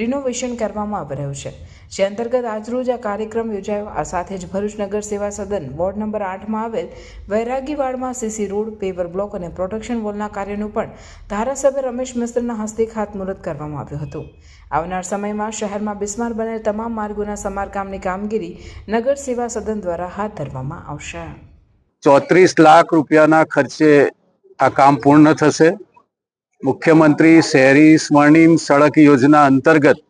S1: રિનોવેશન કરવામાં આવી રહ્યું છે, જે અંતર્ગત આજરોજ આ કાર્યક્રમ યોજાયો. આ સાથે જ ભરૂચ નગર સેવા સદન વોર્ડ નંબર 8માં આવેલ વૈરાગીવાડમાં સીસી રોડ, પેવર બ્લોક અને પ્રોટેક્શન વોલના કાર્યનું પણ ધારાસભ્ય રમેશ મિસ્ત્રના હસ્તે ખાતમુહૂર્ત કરવામાં આવ્યું હતું. આવનાર સમયમાં શહેરમાં બિસ્માર બનેલ તમામ માર્ગોના સમારકામની કામગીરી નગર સેવા સદન દ્વારા હાથ ધરવામાં આવશે.
S13: 34 લાખ રૂપિયાના ખર્ચે આ કામ પૂર્ણ થશે. મુખ્યમંત્રી શહેરી સ્વર્ણિમ સડક યોજના અંતર્ગત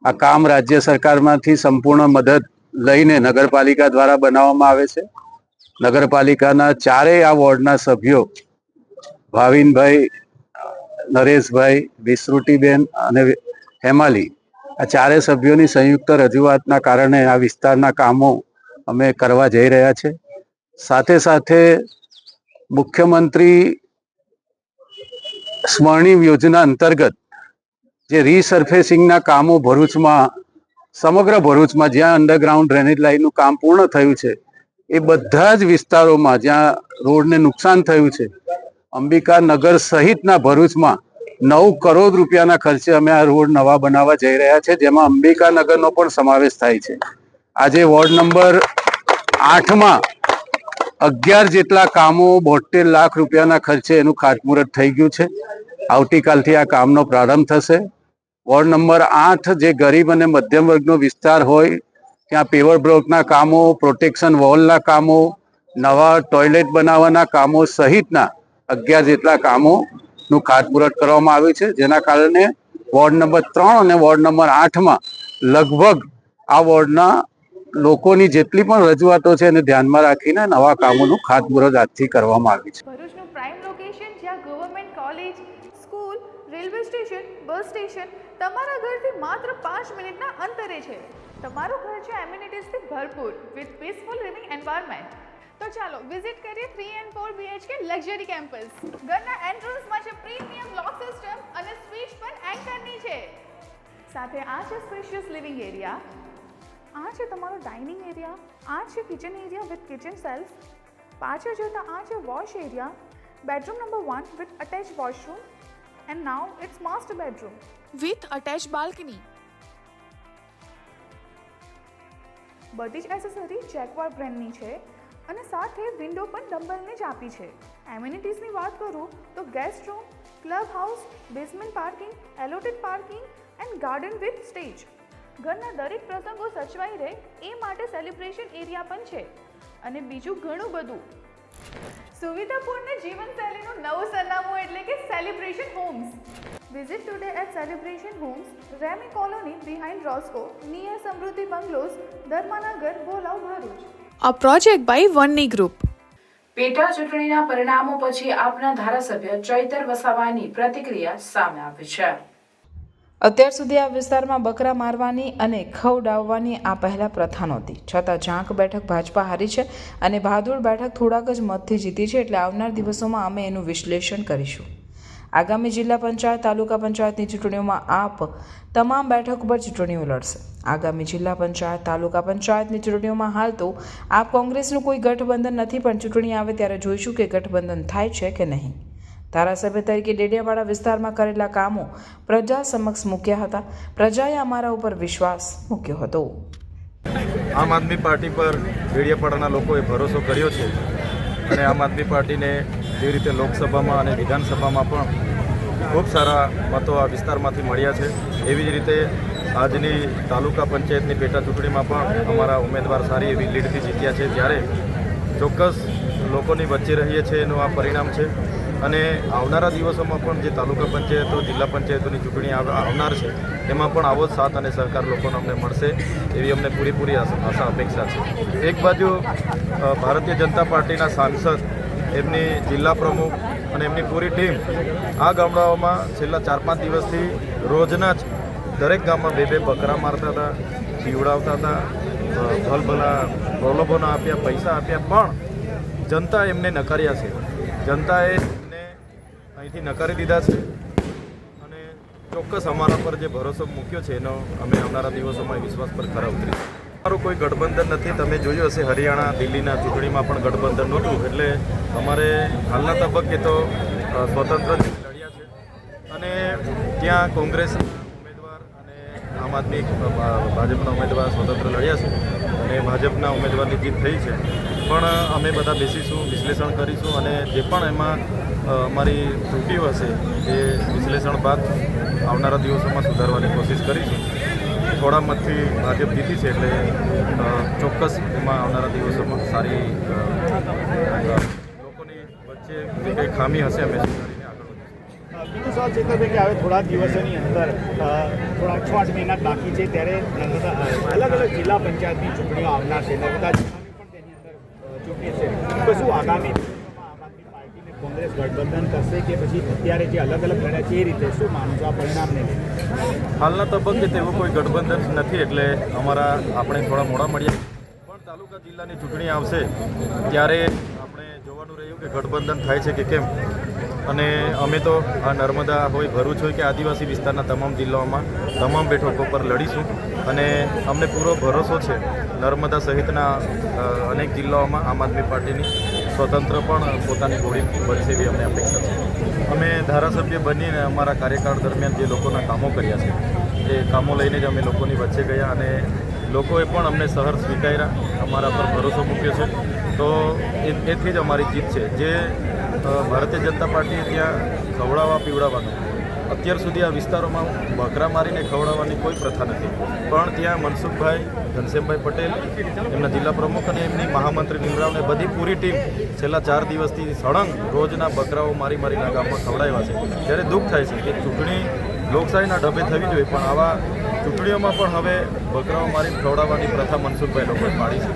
S13: આ કામ રાજ્ય સરકારમાંથી સંપૂર્ણ મદદ લઈને નગરપાલિકા દ્વારા બનાવવામાં આવે છે. નગરપાલિકાના ચારેય આ વોર્ડના સભ્યો ભાવિનભાઈ, નરેશભાઈ, વિશ્રુતિબેન અને હેમાલી, આ ચારેય સભ્યોની સંયુક્ત રજૂઆતના કારણે આ વિસ્તારના કામો અમે કરવા જઈ રહ્યા છે. સાથે સાથે મુખ્યમંત્રી સ્વર્ણિમ યોજના અંતર્ગત જે રીસર્ફેસિંગના કામો ભરૂચમાં, સમગ્ર ભરૂચમાં જ્યાં અંડરગ્રાઉન્ડ ડ્રેનેજ લાઇનનું કામ પૂર્ણ થયું છે એ બધા જ વિસ્તારોમાં જ્યાં રોડને નુકસાન થયું છે, અંબિકા નગર સહિતના ભરૂચમાં 9 કરોડ રૂપિયાના ખર્ચે અમે આ રોડ નવા બનાવવા જઈ રહ્યા છે, જેમાં અંબિકા નગરનો પણ સમાવેશ થાય છે. આજે વોર્ડ નંબર 8માં 11 જેટલા કામો 72 લાખ રૂપિયાના ખર્ચે એનું ખાતમુહૂર્ત થઈ ગયું છે. આવતીકાલથી આ કામનો પ્રારંભ થશે. વોર્ડ નંબર 8 જે ગરીબ અને મધ્યમ વર્ગનો વિસ્તાર હોય ત્યાં પેવર બ્લોકના કામો, પ્રોટેક્શન વોલના કામો, નવા ટોયલેટ બનાવવાના કામો સહિતના 11 જેટલા કામોનું ખાતમુહૂર્ત કરવામાં આવ્યું છે, જેના કારણે વોર્ડ નંબર 3 અને વોર્ડ નંબર 8માં લગભગ આ વોર્ડના લોકોની જેટલી પણ રજૂઆતો છે એને ધ્યાનમાં રાખીને નવા કામોનું ખાતમુહૂર્ત આજથી કરવામાં આવ્યું છે.
S15: ભરૂચનું પ્રાઇમ લોકેશન જ્યાં government college, school, railway station, bus station તમારા ઘરથી માત્ર 5 મિનિટના અંતરે છે. તમારું ઘર છે એમ્યુનિટીઝથી ભરપૂર વિથ પીસફુલ લિવિંગ એન્વાયરમેન્ટ. તો ચાલો વિઝિટ કરીએ 3 and 4 BHK લક્ઝરી કેમ્પસ. ઘરના એન્ટ્રન્સમાં છે પ્રીમિયમ લોક સિસ્ટમ અને સ્વિચ પણ એન્કરની છે. સાથે આ છે સ્પેશિયસ લિવિંગ એરિયા, આ છે તમારો ડાઇનિંગ એરિયા, આ છે kitchen area with kitchen shelf, પાછળ જતા આ છે wash area, bedroom number 1 with attach washroom and now it's master bedroom with attach balcony. બધી જ એસેસરી જેક્વાર બ્રાન્ડની છે અને સાથે વિન્ડો પણ ડમ્બલની જ આપી છે. એમ્યુનિટીઝની વાત કરું તો guest room, club house, basement parking, allotted parking and garden with stage. ઘરના દરેક પ્રસંગો સચવાઈ રહે એ માટે સેલિબ્રેશન એરિયા પણ છે અને બીજું ઘણું બધું. સુવિધાપૂર્ણ જીવનશૈલીનું નવું સરનામું એટલે કે celebration homes. Visit today at celebration homes, રેમી કોલોની બિહાઇન્ડ રોસ્કો, near Samruddhi bungalows, Dharmanagar, Bolav, Bharuch. A project by વનની ગ્રુપ.
S1: પેટા ચૂંટણીના પરિણામો પછી આપના ધારાસભ્ય ચૈતર વસાવાની પ્રતિક્રિયા સામે આવી છે. અત્યાર સુધી આ વિસ્તારમાં બકરા મારવાની અને ખવડાવવાની આ પહેલા પ્રથા નહોતી, છતાં ઝાંક બેઠક ભાજપા હારી છે અને બહાદુર બેઠક થોડાક જ મતથી જીતી છે, એટલે આવનાર દિવસોમાં અમે એનું વિશ્લેષણ કરીશું. આગામી જિલ્લા પંચાયત, તાલુકા પંચાયતની ચૂંટણીઓમાં આપ તમામ બેઠક પર ચૂંટણીઓ લડશે. આગામી જિલ્લા પંચાયત, તાલુકા પંચાયતની ચૂંટણીઓમાં હાલ તો આપ કોંગ્રેસનું કોઈ ગઠબંધન નથી, પણ ચૂંટણી આવે ત્યારે જોઈશું કે ગઠબંધન થાય છે કે નહીં. ધારાસભ્ય તરીકે ડેડિયાપાડા વિસ્તારમાં કરેલા કામો પ્રજા સમક્ષ મૂક્યા હતા. પ્રજાએ અમારા ઉપર વિશ્વાસ મૂક્યો હતો.
S8: આમ આદમી પાર્ટી પર ડેડિયાપાડાના લોકોએ ભરોસો કર્યો છે અને આમ આદમી પાર્ટીને જે રીતે લોકસભામાં અને વિધાનસભામાં પણ ખૂબ સારા મતો આ વિસ્તારમાંથી મળ્યા છે, એવી જ રીતે આજની તાલુકા પંચાયતની પેટા ચૂંટણીમાં પણ અમારા ઉમેદવાર સારી એવી લીડથી જીત્યા છે. જ્યારે ચોક્કસ લોકોની વચ્ચે રહીએ છીએ એનું આ પરિણામ છે અને આવનારા દિવસોમાં પણ જે તાલુકા પંચાયતો, જિલ્લા પંચાયતોની ચૂંટણી આવનાર છે એમાં પણ આવો જ સાથ અને સહકાર લોકોને અમને મળશે એવી અમને પૂરેપૂરી આશા અપેક્ષા છે. એક બાજુ ભારતીય જનતા પાર્ટીના સાંસદ, એમની જિલ્લા પ્રમુખ અને એમની પૂરી ટીમ આ ગામડાઓમાં છેલ્લા 4-5 દિવસથી રોજના જ દરેક ગામમાં 2-2 બકરા મારતા હતા, પીવડાવતા હતા, ભલભલા પ્રલોભનો આપ્યા, પૈસા આપ્યા, પણ જનતા એમને નકાર્યા છે. જનતાએ એમને અહીંથી નકારી દીધા છે અને ચોક્કસ અમારા પર જે ભરોસો મૂક્યો છે એનો અમે આવનારા દિવસોમાં વિશ્વાસ પર ખરા ઉતરીશું. અમારું કોઈ ગઠબંધન નથી. તમે જોયું હશે હરિયાણા, દિલ્હીના ચૂંટણીમાં પણ ગઠબંધન નહોતું. એટલે અમારે હાલના તબક્કે તો સ્વતંત્ર લડ્યા છે અને ત્યાં કોંગ્રેસના ઉમેદવાર અને આમ આદમી ભાજપના ઉમેદવાર સ્વતંત્ર લડ્યા છે અને ભાજપના ઉમેદવારની જીત થઈ છે. પણ અમે બધા બેસીશું, વિશ્લેષણ કરીશું અને જે પણ એમાં અમારી ત્રુટીઓ હશે એ વિશ્લેષણ બાદ આવનારા દિવસોમાં સુધારવાની કોશિશ કરીશું. થોડા મતથી ભાજપ જીતી છે એટલે ચોક્કસ એમાં આવનારા દિવસોમાં સારી લોકોની વચ્ચે જે કંઈ ખામી હશે અમે સુધારીને આગળ વધીશું.
S9: બીજું સવાલ ચેતરભાઈ કે હવે થોડા દિવસોની અંદર થોડા 6-8 મહિના બાકી છે ત્યારે અલગ અલગ જિલ્લા પંચાયતની ચૂંટણીઓ આવનાર છે. નર્મદા જિલ્લાની પણ તેની અંદર ચૂંટણી છે. તો શું આગામી આમ આદમી પાર્ટીને કોંગ્રેસ ગઠબંધન કરશે કે પછી અત્યારે જે અલગ અલગ લડ્યા છે એ રીતે શું માનો છો આ પરિણામને લઈને?
S8: હાલના તબક્કે તેવું કોઈ ગઠબંધન નથી એટલે આપણે થોડા મોડા મળીએ. પણ તાલુકા જિલ્લાની ચૂંટણી આવશે ત્યારે આપણે જોવાનું રહ્યું કે ગઠબંધન થાય છે કે કેમ. અને અમે તો આ નર્મદા હોય, ભરૂચ હોય કે આદિવાસી વિસ્તારના તમામ જિલ્લાઓમાં તમામ બેઠકો પર લડીશું અને અમને પૂરો ભરોસો છે નર્મદા સહિતના અનેક જિલ્લાઓમાં આમ આદમી પાર્ટીની સ્વતંત્ર પણ પોતાની ગોળી બનશે એવી અમને અપેક્ષા છે. અમે ધારાસભ્ય બનીને અમારા કાર્યકાળ દરમિયાન જે લોકોના કામો કર્યા છે એ કામો લઈને જ અમે લોકોની વચ્ચે ગયા અને લોકોએ પણ અમને સહર સ્વીકાર્યા, અમારા પર ભરોસો મૂક્યો છે. તો એથી જ અમારી જીત છે. જે ભારતીય જનતા પાર્ટીએ ત્યાં ખવડાવવા પીવડાવવાનું, અત્યાર સુધી આ વિસ્તારોમાં બકરા મારીને ખવડાવવાની કોઈ પ્રથા નથી. પણ ત્યાં મનસુખભાઈ, ઘનશ્યામભાઈ પટેલ, એમના જિલ્લા પ્રમુખ અને એમની મહામંત્રી નિમરાવને બધી પૂરી ટીમ છેલ્લા 4 દિવસથી સળંગ રોજના બકરાઓ મારીના ગામમાં ખવડાવ્યા છે. ત્યારે દુઃખ થાય છે કે ચૂંટણી લોકશાહીના ઢબે થવી જોઈએ પણ આવા ચૂંટણીઓમાં પણ હવે બકરાઓ મારીને ખવડાવવાની પ્રથા મનસુખભાઈ લોકોએ પાડી છે.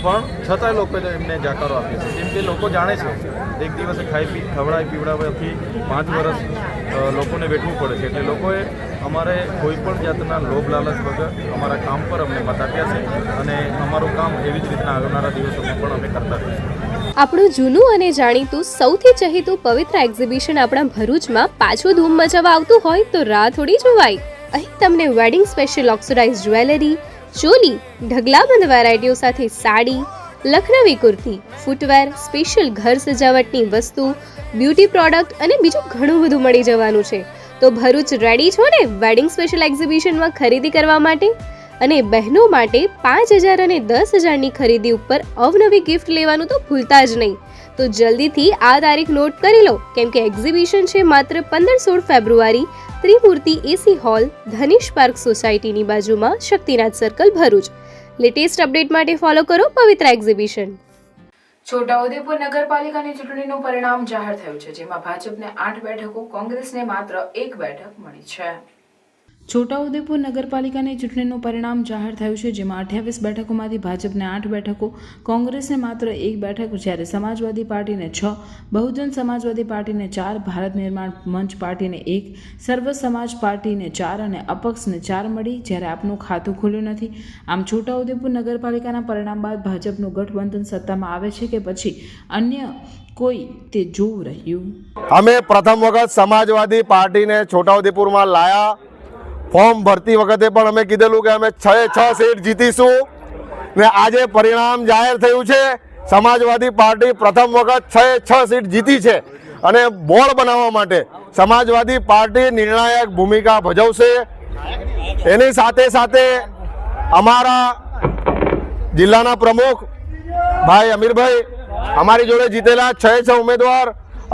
S8: પણ છતાંય લોકોએ એમને જાકારો આપ્યો છે. કેમ કે લોકો જાણે છે એક દિવસે ખવડાવી પીવડાવવાથી 5 વર્ષ લોકોને વેઠવું પડે છે. એટલે લોકોએ અમારે કોઈ પણ જાતના લોભ લાલચ વગર અમારા કામ પર અમને મત આપ્યા છે અને અમારું કામ એવી જ રીતના આવનારા દિવસોમાં પણ અમે કરતા રહીશું.
S16: આપણું જૂનું અને જાણીતું સૌથી ચહીતું પવિત્ર એક્ઝિબિશન આપણા ભરૂચમાં પાછું ધૂમ મચાવવા આવતું હોય તો રાહ થોડી જોવાય. અહીં તમને wedding special oxidised jewellery, choli, ઢગલાબંધ વેરાયટીઓ સાથે સાડી, લખનવી કુર્તી, ફૂટવેર, સ્પેશિયલ ઘર સજાવટની વસ્તુ, બ્યુટી પ્રોડક્ટ અને બીજું ઘણું બધું મળી જવાનું છે. તો ભરૂચ રેડી છો ને વેડિંગ સ્પેશિયલ એક્ઝિબિશનમાં ખરીદી કરવા માટે? અને બહેનો માટે 5,000 અને 10,000ની ખરીદી ઉપર અવનવી ગિફ્ટ લેવાનું તો ભૂલતા જ નહીં. તો જલ્દીથી આ તારીખ નોટ કરી લો કેમ કે એક્ઝિબિશન છે માત્ર 15-16 ફેબ્રુઆરી ત્રિમૂર્તિ એસી હોલ, ધનેશ પાર્ક સોસાયટીની બાજુમાં, Shaktinath circle, Bharuch. Latest update માટે ફોલો કરો પવિત્ર એક્ઝિબિશન.
S1: છોટાઉદેપુર નગરપાલિકાની ચૂંટણીનું પરિણામ જાહેર થયું છે, જેમાં ભાજપને 8 બેઠકો, કોંગ્રેસને માત્ર 1 બેઠક મળી છે. છોટાઉદેપુર નગરપાલિકાની ચૂંટણીનું પરિણામ જાહેર થયું છે, જેમાં 28 બેઠકોમાંથી ભાજપને 8 બેઠકો, કોંગ્રેસને માત્ર 1 બેઠક, જ્યારે સમાજવાદી પાર્ટીને 6, બહુજન સમાજવાદી પાર્ટીને 4, ભારત નિર્માણ મંચ પાર્ટીને 1, સર્વ સમાજ પાર્ટીને 4 અને અપક્ષને 4 મળી. જ્યારે આપનું ખાતું ખુલ્યું નથી. આમ છોટાઉદેપુર નગરપાલિકાના પરિણામ બાદ ભાજપનું ગઠબંધન સત્તામાં આવે છે કે પછી અન્ય કોઈ તે જોવું રહ્યું.
S3: અમે પ્રથમ વખત સમાજવાદી પાર્ટીને છોટાઉદેપુરમાં લાયા. ફોર્મ ભરતી વખતે પણ અમે કીધેલું કે અમે 6 સીટ જીતીશું ને આજે પરિણામ જાહેર થયું છે. સમાજવાદી પાર્ટી પ્રથમ વખત 6 સીટ જીતી છે અને બોર્ડ બનાવવા માટે સમાજવાદી પાર્ટી નિર્ણાયક ભૂમિકા ભજવશે. એની સાથે સાથે અમારા જિલ્લાના પ્રમુખ ભાઈ અમીરભાઈ અમારી જોડે જીતેલા 6 ઉમેદવાર,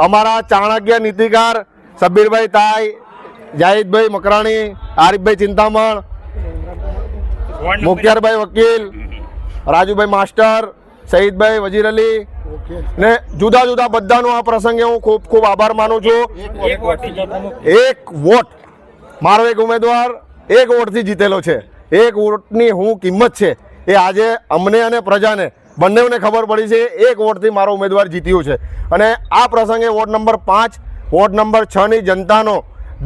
S3: અમારા ચાણક્ય નીતિકાર સબ્બીરભાઈ તાઈ, જાહિદભાઈ મકરાણી, આરિફભાઈ ચિંતામણ, મુખ્યારભાઈ વકીલ, રાજુભાઈ માસ્ટર, શહીદભાઈ વજીર અલી ને જુદા જુદા બધાનો આ પ્રસંગે હું ખૂબ ખૂબ આભાર માનું છું. 1 વોટ મારો એક ઉમેદવાર 1 વોટથી જીતેલો છે. 1 વોટની હું કિંમત છે એ આજે અમને અને પ્રજાને બંનેને ખબર પડી છે. 1 વોટથી મારો ઉમેદવાર જીત્યું છે અને આ પ્રસંગે વોર્ડ નંબર 5, વોર્ડ નંબર 6ની જનતાનો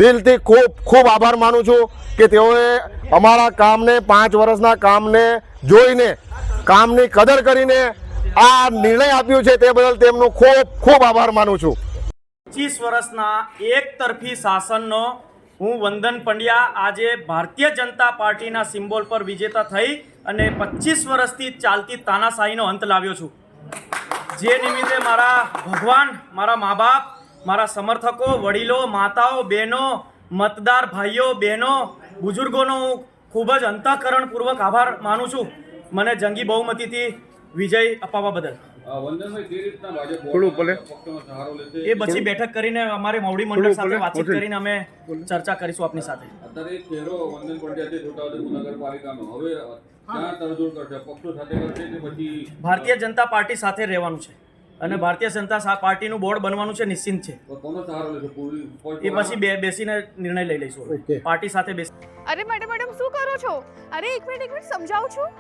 S3: દિલથી ખૂબ ખૂબ આભાર માનું છું કે તેઓએ અમારા કામને, 5 વર્ષના કામને જોઈને, કામની કદર કરીને આ નિર્ણય આપ્યો છે તે બદલ તેમનો ખૂબ ખૂબ આભાર માનું છું.
S17: 25 વર્ષના એક તરફી શાસનનો હું વંદન પંડ્યા આજે ભારતીય જનતા પાર્ટીના સિમ્બોલ પર વિજેતા થઈ અને 25 વર્ષથી ચાલતી તાનાશાહીનો અંત લાવ્યો છું. જે નિમિત્તે મારા ભગવાન, મારા મા બાપ, મારા સમર્થકો, વડીલો, માતાઓ, બહેનો, મતદાર ભાઈઓ બહેનો, બુઝુર્ગોનો હું ખૂબ જ અંતઃકરણપૂર્વક આભાર માનું છું મને જંગી બહુમતીથી વિજય અપાવવા બદલ. એ પછી બેઠક કરીને અમારે મોવડી મંડળ સાથે વાતચીત કરીને અમે ચર્ચા કરીશું આપની સાથે. ભારતીય જનતા પાર્ટી સાથે રહેવાનું છે અને ભારતીય જનતા પાર્ટીનું બોર્ડ બનવાનું છે, નિશ્ચિત છે. એ પછી બેસીને નિર્ણય લઈ લઈશું. પાર્ટી સાથે બેસી.
S15: અરે મેડમ શું કરો છો? અરે એક મિનિટ સમજાવું છું.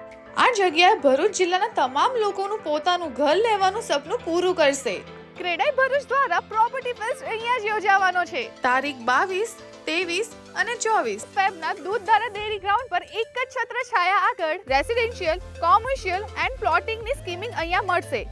S15: આ જગ્યા ભરૂચ જિલ્લાના તમામ લોકોનું પોતાનું ઘર લેવાનું સપનું પૂરું કરશે. ક્રેડાઈ ભરૂચ દ્વારા પ્રોપર્ટી ફેસ્ટ અહીંયા જ યોજાવાનો છે. તારીખ 22, 23 અને 24 ફેબ્રુઆરીના દૂધધારા ડેરી ગ્રાઉન્ડ પર એક જ છત્ર છાયા આગળ રેસિડેન્શિયલ, કોમર્શિયલ એન્ડ પ્લોટિંગની સ્કીમિંગ અહીંયા મળશે.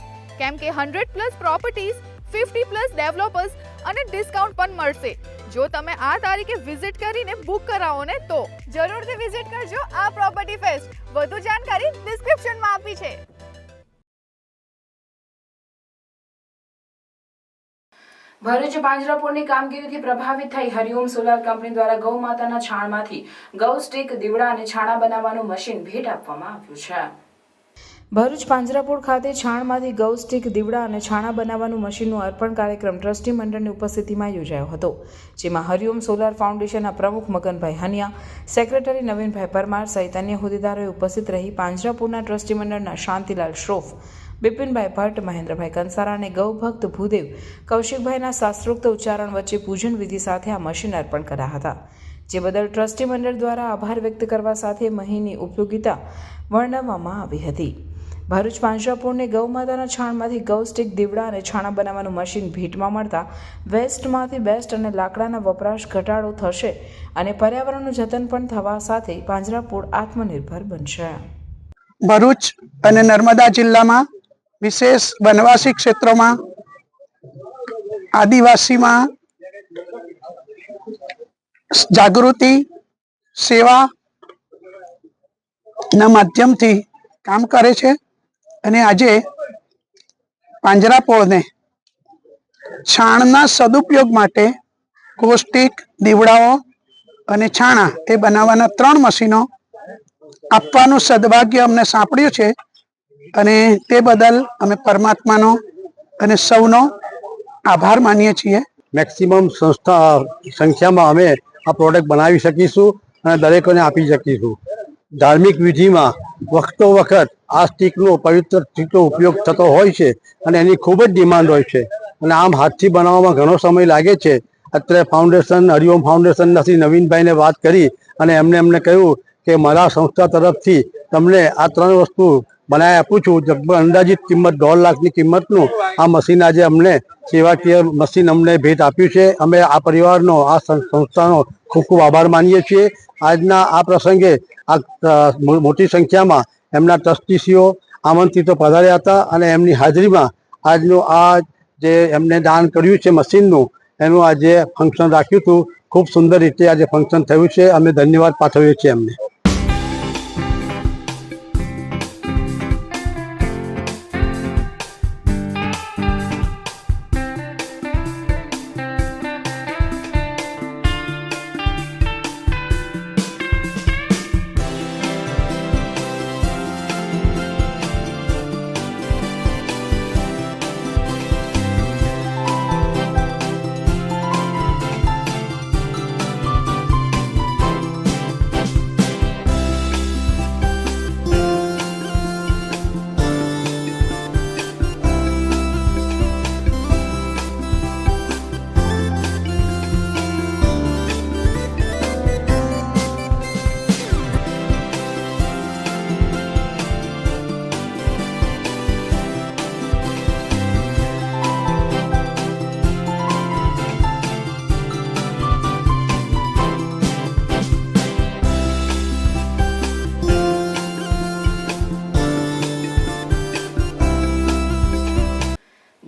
S15: કેમ કે 100+ પ્રોપર્ટીઝ, 50+ ડેવલપર્સ અને ડિસ્કાઉન્ટ પણ મળશે. જો તમે આ તારીખે વિઝિટ કરીને બુક કરાવો ને તો જરૂરથી વિઝિટ કરજો આ પ્રોપર્ટી ફેસ્ટ. વધુ જાણકારી ડિસ્ક્રિપ્શનમાં આપી છે.
S1: ભરૂચ પાંજરાપોળની કામગીરીથી પ્રભાવિત થઈ હરિઓમ સોલાર કંપની દ્વારા ગૌ માતાના છાણમાંથી ગૌ સ્ટીક, દીવડા અને છાણા બનાવવાનું મશીન ભેટ આપવામાં આવ્યું છે. ભરૂચ પાંજરાપોળ ખાતે છાણમાંથી ગૌ સ્ટીક, દીવડા અને છાણા બનાવવાનું મશીનનું અર્પણ કાર્યક્રમ ટ્રસ્ટી મંડળની ઉપસ્થિતિમાં યોજાયો હતો. જેમાં હરિઓમ સોલાર ફાઉન્ડેશનના પ્રમુખ મગનભાઈ હનિયા, સેક્રેટરી નવીનભાઈ પરમાર સહિત અન્ય હોદ્દેદારોએ ઉપસ્થિત રહી પાંજરાપોળના ટ્રસ્ટી મંડળના શાંતિલાલ શ્રોફ, બિપિનભાઈ ભટ્ટ, મહેન્દ્રભાઈ કંસારા અને ગૌભક્ત ભૂદેવ કૌશિકભાઈના શાસ્ત્રોક્ત ઉચ્ચારણ વચ્ચે પૂજન વિધિ સાથે આ મશીન અર્પણ કર્યા હતા. જે બદલ ટ્રસ્ટી મંડળ દ્વારા આભાર વ્યક્ત કરવા સાથે મહીની ઉપયોગિતા વર્ણવવામાં આવી હતી. ભરૂચ પાંજરાપોળને ગૌ માતાના છાણમાંથી ગૌ સ્ટીક, દીવડા અને છાણા બનાવવાનું મશીન ભેટમાં મળતા વેસ્ટમાંથી બેસ્ટ અને લાકડાના વપરાશ ઘટાડો થશે અને પર્યાવરણનું જતન પણ થવા સાથે પાંજરાપોળ આત્મનિર્ભર બનશે.
S18: ભરૂચ અને નર્મદા જિલ્લામાં વિશેષ વનવાસી ક્ષેત્રોમાં આદિવાસીમાં જાગૃતિ સેવા ના માધ્યમથી કામ કરે છે અને આજે પાંજરાપોળને છાણના સદુપયોગ માટે કોષ્ટિક, દીવડાઓ અને છાણા એ બનાવવાના 3 મશીનો આપવાનું સદભાગ્ય અમને સાંપડ્યું છે અને તે બદલ અમે પરમાત્માનો અને સૌનો આભાર માનીએ છીએ.
S7: મેક્સિમમ સંખ્યામાં અમે આ પ્રોડક્ટ બનાવી શકીશું અને દરેકોને આપી શકીશું. ધાર્મિક વિધિમાં વખતો વખત આ સ્ટીકનો, પવિત્ર સ્ટીકનો ઉપયોગ થતો હોય છે અને એની ખૂબ જ ડિમાન્ડ હોય છે અને આમ હાથથી બનાવવામાં ઘણો સમય લાગે છે. અત્યારે ફાઉન્ડેશન, હરિઓમ ફાઉન્ડેશનના શ્રી નવીનભાઈને વાત કરી અને એમને કહ્યું કે મારા સંસ્થા તરફથી તમને આ 3 વસ્તુ બનાવી આપું છું. લગભગ અંદાજિત કિંમત 1.5 લાખની કિંમતનું આ મશીન આજે અમને સેવાકીય મશીન અમને ભેટ આપ્યું છે. અમે આ પરિવારનો, આ સંસ્થાનો ખૂબ ખૂબ આભાર માનીએ છીએ. આજના આ પ્રસંગે આ મોટી સંખ્યામાં એમના ટ્રસ્ટીશ્રીઓ આમંત્રિતો પધાર્યા હતા અને એમની હાજરીમાં આજનું આ જે એમને દાન કર્યું છે મશીનનું, એનું આજે ફંક્શન રાખ્યું હતું. ખૂબ સુંદર રીતે આજે ફંક્શન થયું છે. અમે ધન્યવાદ પાઠવીએ છીએ એમને.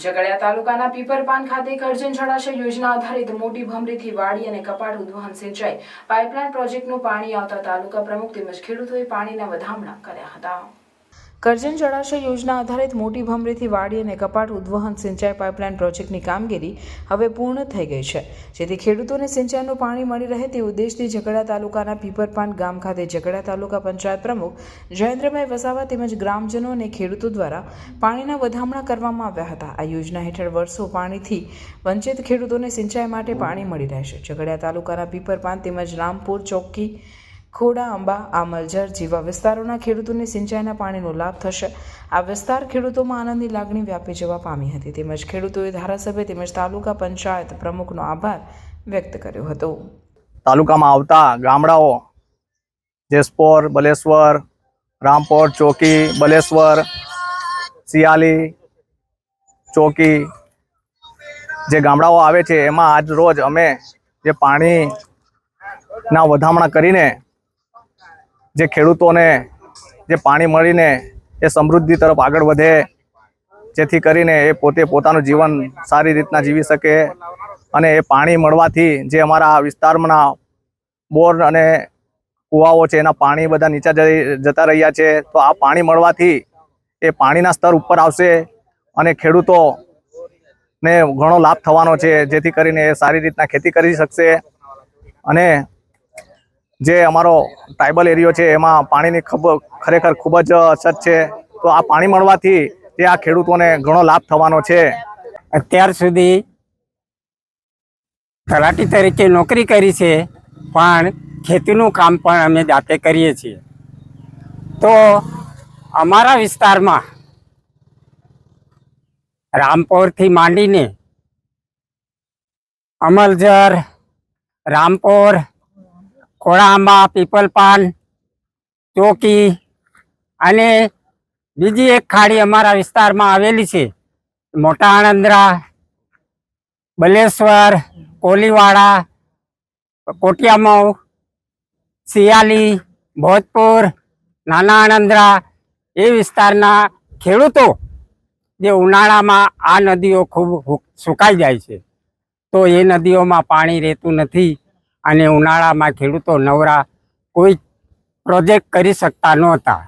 S1: ઝઘડિયા તાલુકાના પીપરપાન ખાતે કરજણ જળાશય યોજના આધારિત મોટી ભમરીથી વાડી અને કપાટ ઉદ્વહન સિંચાઈ પાઇપલાઇન પ્રોજેક્ટનું પાણી આવતા તાલુકા પ્રમુખ તેમજ ખેડૂતોએ પાણીના વધામણા કર્યા હતા. કરજણ જળાશય યોજના આધારિત મોટી ભમરીથી વાડી અને કપાટ ઉદ્વહન સિંચાઈ પાઇપલાઇન પ્રોજેક્ટની કામગીરી હવે પૂર્ણ થઈ ગઈ છે, જેથી ખેડૂતોને સિંચાઈનું પાણી મળી રહે તે ઉદ્દેશથી ઝઘડિયા તાલુકાના પીપરપાન ગામ ખાતે ઝઘડિયા તાલુકા પંચાયત પ્રમુખ જયેન્દ્રભાઈ વસાવા તેમજ ગ્રામજનો અને ખેડૂતો દ્વારા પાણીના વધામણા કરવામાં આવ્યા હતા. આ યોજના હેઠળ વર્ષો પાણીથી વંચિત ખેડૂતોને સિંચાઈ માટે પાણી મળી રહેશે. ઝઘડિયા તાલુકાના પીપરપાન તેમજ રામપુર, ચોકી, ખોડા, આંબા, આમલજર જેવા વિસ્તારોના ખેડૂતોને સિંચાઈના પાણીનો લાભ થશે. આ વિસ્તાર ખેડૂતોમાં આનંદની લાગણી વ્યાપી જવા પામી હતી. તેમજ ખેડૂતોએ ધારાસભ્ય તેમજ તાલુકા પંચાયત પ્રમુખનો આભાર વ્યક્ત કર્યો હતો.
S19: તાલુકામાં આવતા ગામડાઓ જેસપોર, બલેશ્વર, રામપોર, ચોકી, બલેશ્વર, સિયાલી, ચોકી જે ગામડાઓ આવે છે એમાં આજ રોજ અમે જે પાણીના વધામણા કરીને જે ખેડૂતોને જે પાણી મળીને એ સમૃદ્ધિ તરફ આગળ વધે, જેથી કરીને એ પોતે પોતાનું જીવન સારી રીતના જીવી શકે અને એ પાણી મળવાથી જે અમારા વિસ્તારના બોર અને કૂવાઓ છે એના પાણી બધા નીચે જતા રહ્યા છે, તો આ પાણી મળવાથી એ પાણીના સ્તર ઉપર આવશે અને ખેડૂતોને ઘણો લાભ થવાનો છે, જેથી કરીને એ સારી રીતના ખેતી કરી શકશે. અને જે અમારો ટ્રાઇબલ એરિયો છે એમાં પાણીની ખરેખર ખૂબ જ અછત છે, તો આ પાણી મળવાથી જે આ ખેડૂતોને ઘણો લાભ થવાનો છે.
S20: અત્યાર સુધી તલાટી તરીકે નોકરી કરી છે, પણ ખેતીનું કામ પણ અમે જાતે કરીએ છીએ. તો અમારા વિસ્તારમાં રામપોરથી માંડીને અમલજર, રામપોર, ખોડાઆંબા, પીપલપાન, ચોકી અને બીજી એક ખાડી અમારા વિસ્તારમાં આવેલી છે, મોટા આણંદરા, બલેશ્વર, કોલીવાડા, કોટિયામઉ, સિયાલી, ભોજપુર, નાના આણંદરા એ વિસ્તારના ખેડૂતો જે ઉનાળામાં આ નદીઓ ખૂબ સુકાઈ જાય છે, તો એ નદીઓમાં પાણી રહેતું નથી અને ઉનાળામાં ખેડૂતો નવરા કોઈ પ્રોજેક્ટ કરી શકતા નહોતા.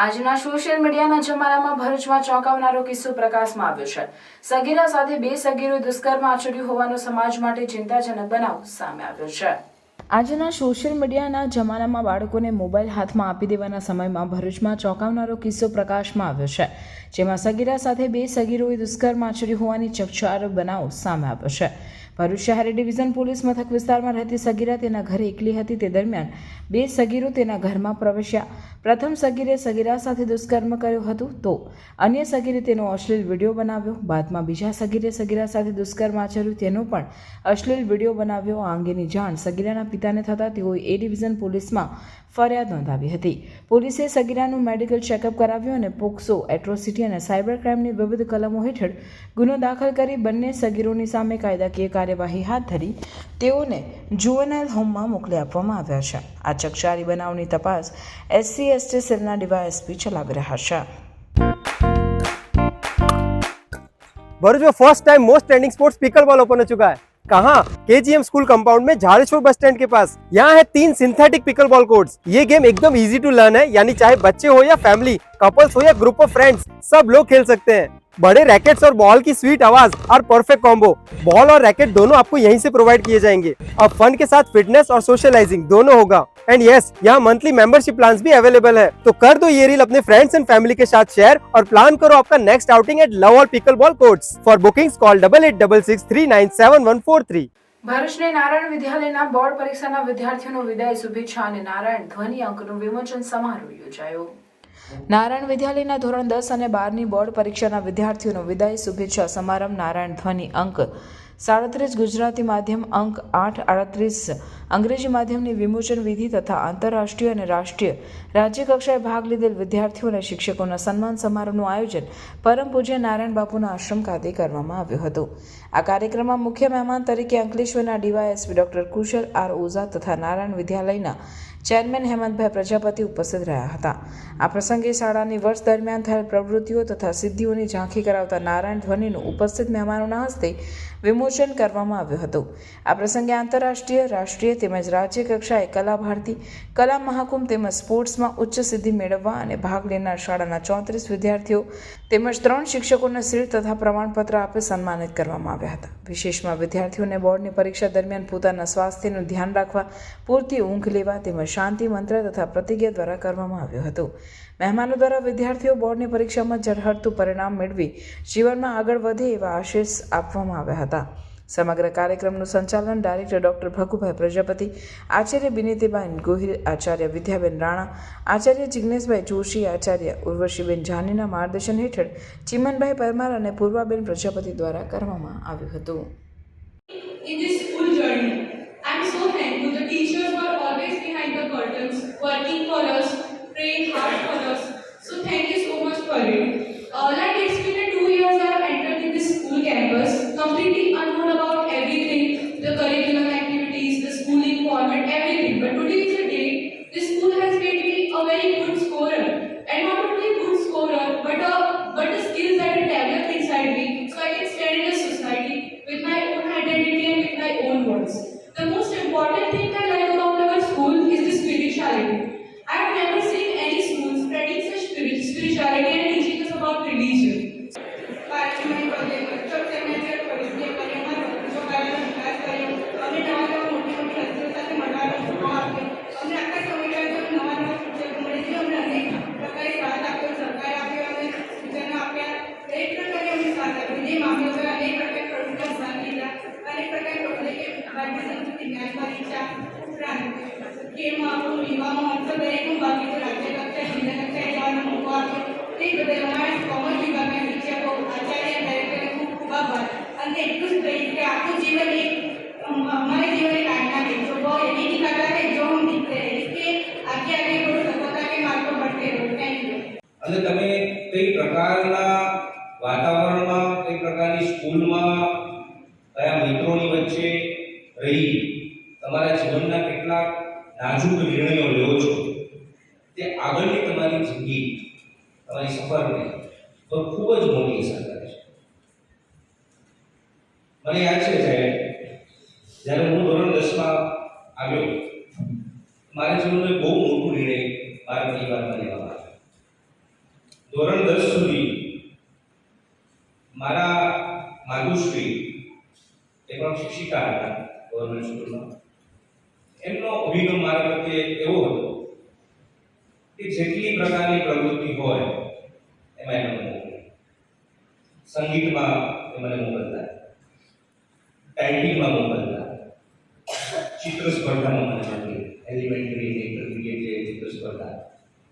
S1: આજના સોશિયલ મીડિયાના જમાનામાં ભરૂચમાં ચોંકાવનારો કિસ્સો પ્રકાશમાં આવ્યો છે. સગીરા સાથે 2 સગીરોએ દુષ્કર્મ આચર્યું હોવાનો સમાજ માટે ચિંતાજનક બનાવ સામે આવ્યો છે. આજના સોશિયલ મીડિયાના જમાનામાં બાળકોને મોબાઈલ હાથમાં આપી દેવાના સમયમાં ભરૂચમાં ચોંકાવનારો કિસ્સો પ્રકાશમાં આવ્યો છે, જેમાં સગીરા સાથે 2 સગીરોએ દુષ્કર્મ આચર્યું હોવાની ચકચાર બનાવ સામે આવ્યો છે. ભરૂચ શહેરી ડિવિઝન પોલીસ મથક વિસ્તારમાં રહેતી સગીરા તેના ઘરે એકલી હતી. તે દરમિયાન 2 સગીરો તેના ઘરમાં પ્રવેશ્યા. પ્રથમ સગીરે સગીરા સાથે દુષ્કર્મ કર્યું હતું, તો અન્ય સગીરે તેનો અશ્લીલ વિડીયો બનાવ્યો. બાદમાં બીજા સગીરે સગીરા સાથે દુષ્કર્મ આચર્યું તેનો પણ અશ્લીલ વિડીયો બનાવ્યો. આ અંગેની જાણ સગીરાના પિતાને થતાં તેઓએ એ ડિવિઝન પોલીસમાં ફરિયાદ નોંધાવી હતી. પોલીસે સગીરાનું મેડિકલ ચેકઅપ કરાવ્યું અને પોક્સો, એટ્રોસિટી અને સાયબર ક્રાઇમની વિવિધ કલમો હેઠળ ગુનો દાખલ કરી બંને સગીરોની સામે કાયદાકીય કાર્યવાહી હાથ ધરી તેઓને જુવેનાઇલ હોમમાં મોકલી આપવામાં આવ્યા છે. આ ચકચારી બનાવની તપાસ SC/ST સેલના ડીવાયએસપી ચલાવી રહ્યા છે.
S21: भरूच में first time most trending sports pickle ball open हो चुका है. कहाँ? KGM स्कूल कंपाउंड में झाड़ेश्वर बस स्टैंड के पास. यहाँ है 3 सिंथेटिक पिकल बॉल कोर्ट्स. ये गेम एकदम इजी टू लर्न है, यानी चाहे बच्चे हो या फैमिली कपल्स हो या ग्रुप ऑफ फ्रेंड्स, सब लोग खेल सकते हैं। बड़े रैकेट्स और बॉल की स्वीट आवाज और परफेक्ट कॉम्बो, बॉल और रैकेट दोनों आपको यहीं से प्रोवाइड किए जाएंगे। अब फन के साथ फिटनेस और सोशलाइजिंग दोनों होगा। एंड यस, यहाँ मंथली मेंबरशिप प्लान्स भी अवेलेबल है। तो कर दो ये रील अपने फ्रेंड्स एंड फैमिली के साथ शेयर और प्लान करो आपका next outing at love all pickleball courts. For bookings call 8866397143।
S1: ભરૂચની નારાયણ વિદ્યાલયના બોર્ડ પરીક્ષાના વિદ્યાર્થીઓનો વિદાય શુભેચ્છા અને નારાયણ ધ્વનિ અંકનું વિમોચન સમારોહ યોજાયો। નારાયણ વિદ્યાલયના ધોરણ 10 અને 12ની બોર્ડ પરીક્ષાના વિદ્યાર્થીઓનો વિદાય શુભેચ્છા સમારંભ નારાયણ ધ્વનિ અંક 37 ગુજરાતી માધ્યમ અંક 838 અંગ્રેજી માધ્યમની વિમોચન વિધિ તથા આંતરરાષ્ટ્રીય અને રાષ્ટ્રીય રાજ્ય કક્ષાએ ભાગ લીધેલ વિદ્યાર્થીઓ અને શિક્ષકોના સન્માન સમારોહનું આયોજન પરમ પૂજ્ય નારાયણ બાપુના આશ્રમ ખાતે કરવામાં આવ્યું હતું। આ કાર્યક્રમમાં મુખ્ય મહેમાન તરીકે અંકલેશ્વરના ડીવાયએસપી ડોક્ટર કુશલ આર ઓઝા તથા નારાયણ વિદ્યાલયના ચેરમેન હેમંતભાઈ પ્રજાપતિ ઉપસ્થિત રહ્યા હતા। આ પ્રસંગે શાળાની વર્ષ દરમિયાન થયેલ પ્રવૃત્તિઓ તથા સિદ્ધિઓની ઝાંખી કરાવતા નારાયણ ધ્વનિનું ઉપસ્થિત મહેમાનોના હસ્તે વિમોચન કરવામાં આવ્યું હતું। આ પ્રસંગે આંતરરાષ્ટ્રીય, રાષ્ટ્રીય તેમજ રાજ્ય કક્ષાએ કલા ભારતી, કલા મહાકુંભ તેમજ સ્પોર્ટ્સમાં ઉચ્ચ સિદ્ધિ મેળવવા અને ભાગ લેનાર શાળાના 34 વિદ્યાર્થીઓ તેમજ 3 શિક્ષકોને શિલ્ડ તથા પ્રમાણપત્ર આપી સન્માનિત કરવામાં આવ્યા હતા। વિશેષમાં વિદ્યાર્થીઓને બોર્ડની પરીક્ષા દરમિયાન પોતાના સ્વાસ્થ્યનું ધ્યાન રાખવા, પૂરતી ઊંઘ લેવા તેમજ શાંતિ મંત્ર તથા પ્રતિજ્ઞા દ્વારા કરવામાં આવ્યું હતું। મહેમાનો દ્વારા વિદ્યાર્થીઓ બોર્ડની પરીક્ષામાં ઝળહળતું પરિણામ મેળવી જીવનમાં આગળ વધે એવા આશીષ આપવામાં આવ્યા હતા। સમગ્ર કાર્યક્રમનું સંચાલન ડાયરેક્ટર ડોક્ટર ભગુભાઈ પ્રજાપતિ, આચાર્ય બિનીતીબેન ગોહિલ, આચાર્ય વિદ્યાબેન રાણા, આચાર્ય જિગ્નેશભાઈ જોશી, આચાર્ય ઉર્વશીબેન જાનીના માર્ગદર્શન હેઠળ ચિમનભાઈ પરમાર અને પૂર્વાબેન પ્રજાપતિ દ્વારા કરવામાં આવ્યું હતું।
S2: In this school journey, I am so thankful. The teachers were always behind the curtains, working for us, praying hard for us. So thank you so much for it. Like it's been 2 years I have entered in this school campus, completely unknown about everything, the curriculum activities, the schooling format, everything. But today is the day this school has made me a very good scorer, and not only a good scorer, but the skills that are developed inside me, so I can stand in a society with my own identity and with my own words. The most important thing I like about our school is the spirituality. I have never seen any school spreading such spirituality and teaching us about religion.
S22: અને તમે કઈ પ્રકારના વાતાવરણમાં, કઈ પ્રકારની સ્કૂલમાં, કયા મિત્રોની વચ્ચે રહી તમારા જીવનના કેટલાક નાજુક નિર્ણયો લો છો, તે આગળની તમારી જિંદગી, તમારી સફરને તો ખૂબ જ મોટી અસર કરે છે। મને યાદ છે જ્યારે હું ધોરણ 10માં આવ્યો, મારા જીવનનો એક બહુ મોટો નિર્ણય મારા પરિવારમાં લેવામાં આવ્યો। ધોરણ 10 સુધી મારા માતુશ્રી, એ પણ શિક્ષિકા હતા ગવર્મેન્ટ સ્કૂલમાં, એમનો અભિગમ મારા પ્રત્યે એવો હતો કે જેટલી પ્રકારની પ્રવૃત્તિ હોય એમાં એને મોકલે। સંગીતમાં એ મને મોકલતા, ટાઈપિંગમાં મોકલતા, ચિત્ર સ્પર્ધામાં મને મોકલી, એલિમેન્ટરી ઇન્ટરમીડિયેટ જે ચિત્ર સ્પર્ધા,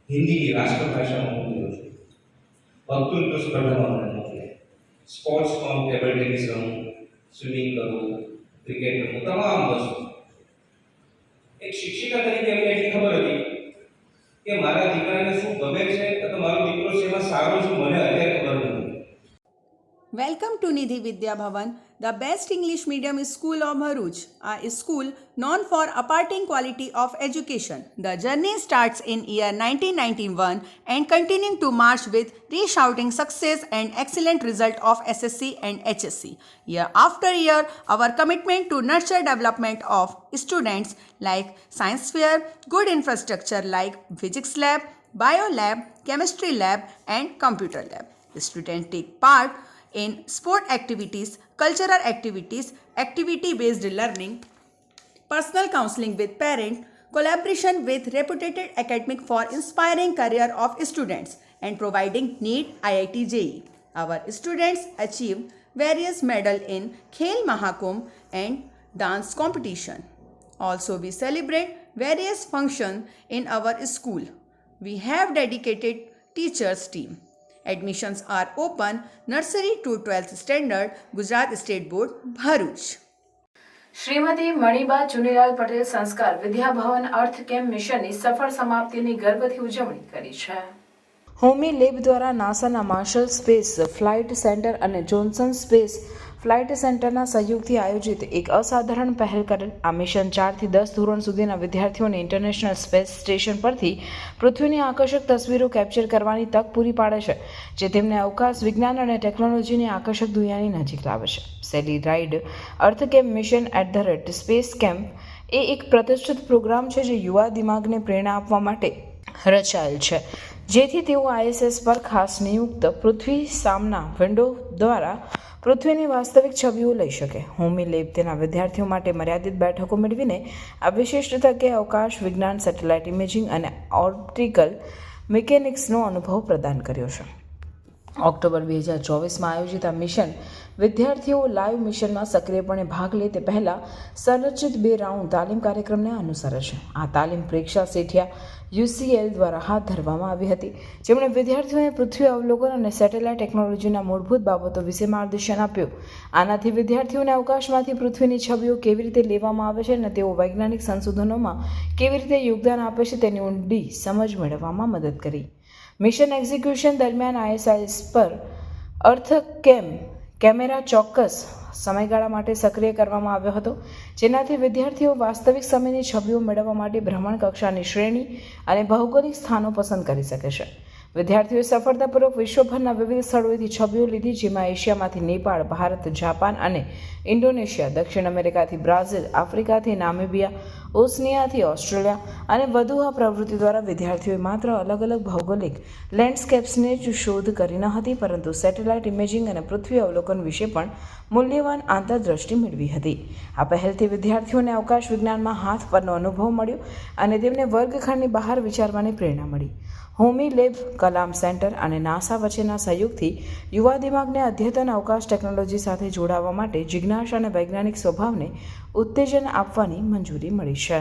S22: હિન્દીની રાષ્ટ્રભાષામાં મોકલ્યો છું, વક્તૃત્વ સ્પર્ધામાં મને મોકલે, સ્પોર્ટ્સમાં ટેબલ ટેનિસ રમું, સ્વિમિંગ કરું, ક્રિકેટ રમું, તમામ વસ્તુ। એક શિક્ષિકા તરીકે અમને એટલી ખબર હતી કે મારા દીકરાને શું ગમે છે, તો મારો દીકરો શેમાં સારો છે, મને અત્યારે ખબર નથી।
S23: Welcome to Nidhi Vidya Bhavan, the best English medium school of Bharuch, a school known for imparting quality of education. The journey starts in year 1991 and continuing to march with resounding success and excellent result of SSC and HSC. Year after year, our commitment to nurture development of students like science fair, good infrastructure like physics lab, bio lab, chemistry lab, and computer lab. Students take part in sport activities, cultural activities, activity-based learning, personal counseling with parents, collaboration with reputed academic for inspiring career of students, and providing NEET IIT JEE. Our students achieved various medals in Khel Mahakumbh and dance competition. Also, we celebrate various functions in our school. We have dedicated teachers team. Admissions are open nursery to 12th standard, Gujarat State Board, Bharuch.
S1: Shrimati Maniba Chunilal Patel સંસ્કાર વિદ્યાભવન અર્થ camp મિશનની સફળ સમાપ્તિની ગર્વથી ઉજવણી કરી છે. હોમી lab દ્વારા નાસાના marshal space flight centre અને Johnson space flight સેન્ટરના સહયોગથી આયોજિત એક અસાધારણ પહેલ કરેલ આ મિશન 4 થી 10 ધોરણ સુધીના વિદ્યાર્થીઓને ઇન્ટરનેશનલ સ્પેસ સ્ટેશન પરથી પૃથ્વીની આકર્ષક તસવીરો કેપ્ચર કરવાની તક પૂરી પાડે છે, જે તેમને અવકાશ વિજ્ઞાન અને ટેકનોલોજીની આકર્ષક દુનિયાની નજીક લાવે છે. સેલી રાઇડ અર્થ કેમ્પ મિશન @સ્પેસ કેમ્પ એ એક પ્રતિષ્ઠિત પ્રોગ્રામ છે જે યુવા દિમાગને પ્રેરણા આપવા માટે રચાયેલ છે, જેથી તેઓ ISS પર ખાસ નિયુક્ત પૃથ્વી સામના વિન્ડો દ્વારા પૃથ્વીની વાસ્તવિક છબીઓ લઈ શકે. હોમી લેબ તેના વિદ્યાર્થીઓ માટે મર્યાદિત બેઠકો મેળવીને આ વિશિષ્ટ તકે અવકાશ વિજ્ઞાન, સેટેલાઇટ ઇમેજિંગ અને ઓપ્ટિકલ મિકેનિક્સનો અનુભવ પ્રદાન કર્યો છે. ઓક્ટોબર 2024માં આયોજિત આ મિશન વિદ્યાર્થીઓ લાઈવ મિશનમાં સક્રિયપણે ભાગ લે તે પહેલાં સંરચિત 2 રાઉન્ડ તાલીમ કાર્યક્રમને અનુસરે છે. આ તાલીમ પ્રેક્ષા સેઠિયા UCL દ્વારા હાથ ધરવામાં આવી હતી, જેમણે વિદ્યાર્થીઓને પૃથ્વી અવલોકન અને સેટેલાઇટ ટેકનોલોજીના મૂળભૂત બાબતો વિશે માર્ગદર્શન આપ્યું. આનાથી વિદ્યાર્થીઓને અવકાશમાંથી પૃથ્વીની છબીઓ કેવી રીતે લેવામાં આવે છે અને તેઓ વૈજ્ઞાનિક સંશોધનોમાં કેવી રીતે યોગદાન આપે છે તેની ઊંડી સમજ મેળવવામાં મદદ કરી. મિશન એક્ઝિક્યુશન દરમિયાન ISS પર અર્થ કેમેરા ચોક્કસ સમયગાળા માટે સક્રિય કરવામાં આવ્યો હતો, જેનાથી વિદ્યાર્થીઓ વાસ્તવિક સમયની છબીઓ મેળવવા માટે ભ્રમણ કક્ષાની શ્રેણી અને ભૌગોલિક સ્થાનો પસંદ કરી શકે છે. વિદ્યાર્થીઓએ સફળતાપૂર્વક વિશ્વભરના વિવિધ સ્થળોએથી છબીઓ લીધી, જેમાં એશિયામાંથી નેપાળ, ભારત, જાપાન અને ઇન્ડોનેશિયા, દક્ષિણ અમેરિકાથી બ્રાઝિલ, આફ્રિકાથી નામિબિયા, ઓસનિયાથી ઓસ્ટ્રેલિયા અને વધુ. આ પ્રવૃત્તિ દ્વારા વિદ્યાર્થીઓએ માત્ર અલગ અલગ ભૌગોલિક લેન્ડસ્કેપ્સને જ શોધ કરી ન હતી, પરંતુ સેટેલાઇટ ઇમેજિંગ અને પૃથ્વી અવલોકન વિશે પણ મૂલ્યવાન આંતરદ્રષ્ટિ મેળવી હતી. આ પહેલથી વિદ્યાર્થીઓને અવકાશ વિજ્ઞાનમાં હાથ પરનો અનુભવ મળ્યો અને તેમને વર્ગખંડની બહાર વિચારવાની પ્રેરણા મળી. હોમી લેબ, કલામ સેન્ટર અને નાસા વચ્ચેના સહયોગથી યુવા દિમાગને અદ્યતન અવકાશ ટેકનોલોજી સાથે જોડાવા માટે જિજ્ઞાસા અને વૈજ્ઞાનિક સ્વભાવને ઉત્તેજન આપવાની મંજૂરી મળી છે.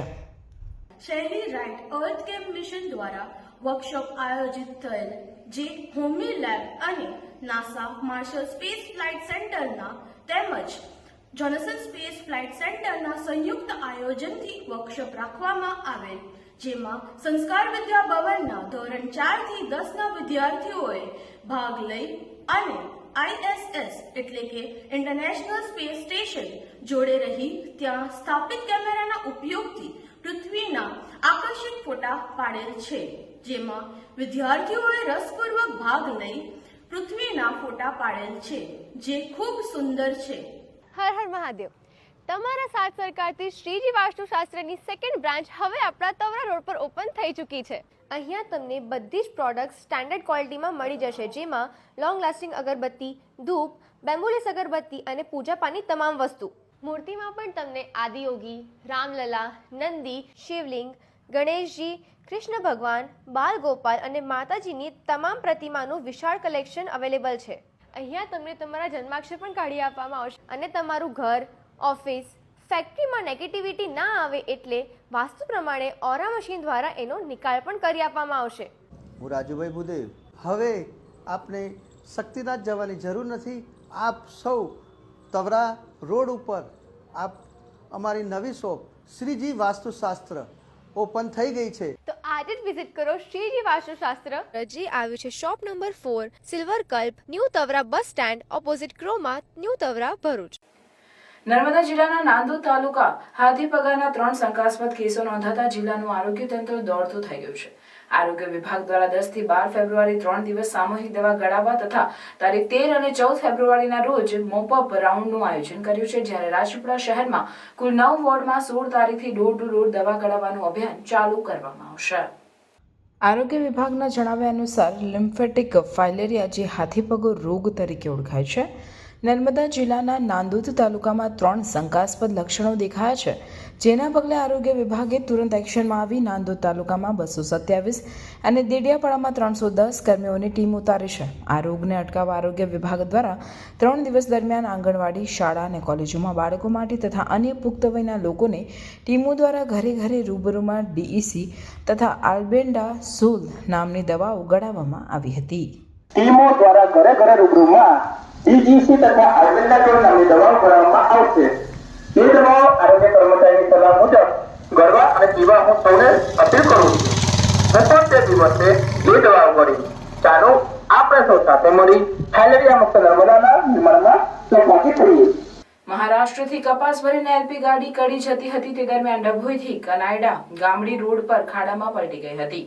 S6: શૈલી રાઇટ અર્થ કેમ્પ મિશન દ્વારા વર્કશોપ આયોજિત થયેલ, જે હોમી લેબ અને નાસા માર્શલ સ્પેસ ફ્લાઇટ સેન્ટરના તેમજ જોનસન સ્પેસ ફ્લાઇટ સેન્ટરના સંયુક્ત આયોજનથી વર્કશોપ રાખવામાં આવેલ, જેમાં સંસ્કાર વિદ્યા ભવનના ધોરણ 4 થી 10ના વિદ્યાર્થીઓએ ભાગ લઈ અને ISS એટલે કે ઇન્ટરનેશનલ સ્પેસ સ્ટેશન જોડે રહી ત્યાં સ્થાપિત કેમેરાના ઉપયોગથી પૃથ્વીના આકર્ષક ફોટા પાડેલ છે, જેમાં વિદ્યાર્થીઓએ રસપૂર્વક ભાગ લઈ પૃથ્વીના ફોટા પાડેલ છે, જે ખૂબ સુંદર છે.
S16: હર હર મહાદેવ. તમારા સાથ સરકારથી શ્રીજી વાસ્તુશાસ્ત્રની સેકન્ડ બ્રાન્ચ હવે આપણા તવરા રોડ પર ઓપન થઈ ચૂકી છે. અહીંયા તમને બધી જ પ્રોડક્ટ્સ સ્ટાન્ડર્ડ ક્વોલિટીમાં મળી જશે, જેમાં લોંગ લાસ્ટિંગ અગરબત્તી, ધૂપ, બેમ્બુલેસ અગરબત્તી અને પૂજાપાની તમામ વસ્તુ. મૂર્તિમાં પણ તમને આદિયોગી, રામલલા, નંદી, શિવલિંગ, ગણેશજી, કૃષ્ણ ભગવાન, બાલ ગોપાલ અને માતાજીની તમામ પ્રતિમાનું વિશાળ કલેક્શન અવેલેબલ છે. અહીંયા તમને તમારા જન્માક્ષર પણ કાઢી આપવામાં આવશે અને તમારું ઘર, ઓફિસ, ફેક્ટરીમાં નેગેટિવિટી ના આવે એટલે વાસ્તુ પ્રમાણે ઓરા મશીન દ્વારા એનો નિકાલ પણ કરી આપવામાં આવશે.
S10: હું રાજુભાઈ ભુદેવ. હવે આપને શક્તિનાથ જવાની જરૂર નથી. આપ સૌ તવરા રોડ ઉપર આપ અમારી નવી શોપ શ્રીજી વાસ્તુશાસ્ત્ર ઓપન થઈ ગઈ છે,
S16: તો આજે જ વિઝિટ કરો શ્રીજી વાસ્તુશાસ્ત્ર. જે આવ્યું છે shop number 4, silver Kalp, new Tavra bus stand opposite Croma, new Tavra, Bharuch.
S1: Narmada જિલ્લાના નાંદોદ તાલુકા હાથીપગાના 3 શંકાસ્પદ કેસો નોંધાતા જિલ્લાનું આરોગ્ય તંત્ર દોડતું થઈ ગયું છે. આરોગ્ય વિભાગ દ્વારા 10 થી 12 ફેબ્રુઆરી 3 દિવસ સામૂહિક દવા ગળાવવા તથા તારીખ 13 અને 14 ફેબ્રુઆરીના રોજ મોપઅપ રાઉન્ડનું આયોજન કર્યું છે, જ્યારે રાજપીપળા શહેરમાં કુલ 9 વોર્ડમાં 16 તારીખથી ડોર ટુ ડોર દવા ગળાવવાનું અભિયાન ચાલુ કરવામાં આવશે. આરોગ્ય વિભાગના જણાવ્યા અનુસાર લિમ્ફેટિક ફાઇલેરિયા જે હાથીપગો રોગ તરીકે ઓળખાય છે, નર્મદા જિલ્લાના નાંદોદ તાલુકામાં 3 શંકાસ્પદ લક્ષણો દેખાયા છે, જેના પગલે આરોગ્ય વિભાગે તુરંત એક્શનમાં આવી નાંદોદ તાલુકામાં 227 અને દેડિયાપાડામાં 310 કર્મીઓની ટીમ ઉતારી છે. આ રોગને અટકાવવા આરોગ્ય વિભાગ દ્વારા 3 દિવસ દરમિયાન આંગણવાડી, શાળા અને કોલેજોમાં બાળકો માટે તથા અન્ય પુખ્ત વયના લોકોને ટીમો દ્વારા ઘરે ઘરે રૂબરૂમાં DEC તથા આલ્બેન્ડા સોલ નામની દવાઓ ગળાવવામાં આવી હતી.
S4: ટીમો દ્વારા ઘરે ઘરે રૂબરૂમાં DEC તથા આલ્બેન્ડા સોલ નામની દવાઓ ગળાવવામાં આવશે. તે દવાઓ આરોગ્ય કર્મચારીની સલાહ મુજબ ગળવા અને પીવા હું સૌને અપીલ કરું છું. હું પણ તે દિવસે એ દવાઓ ગળી. ચાલો આપણે સૌ સાથે મળી ફાઇલેરિયા મુક્ત નર્મદાના નિર્માણમાં સહભાગી થઈએ.
S1: મહારાષ્ટ્રથી કપાસ ભરીને LP ગાડી કડી જતી હતી તે દરમિયાન ડભોઈથી કનાયડા ગામડી રોડ પર ખાડામાં પલટી ગઈ હતી,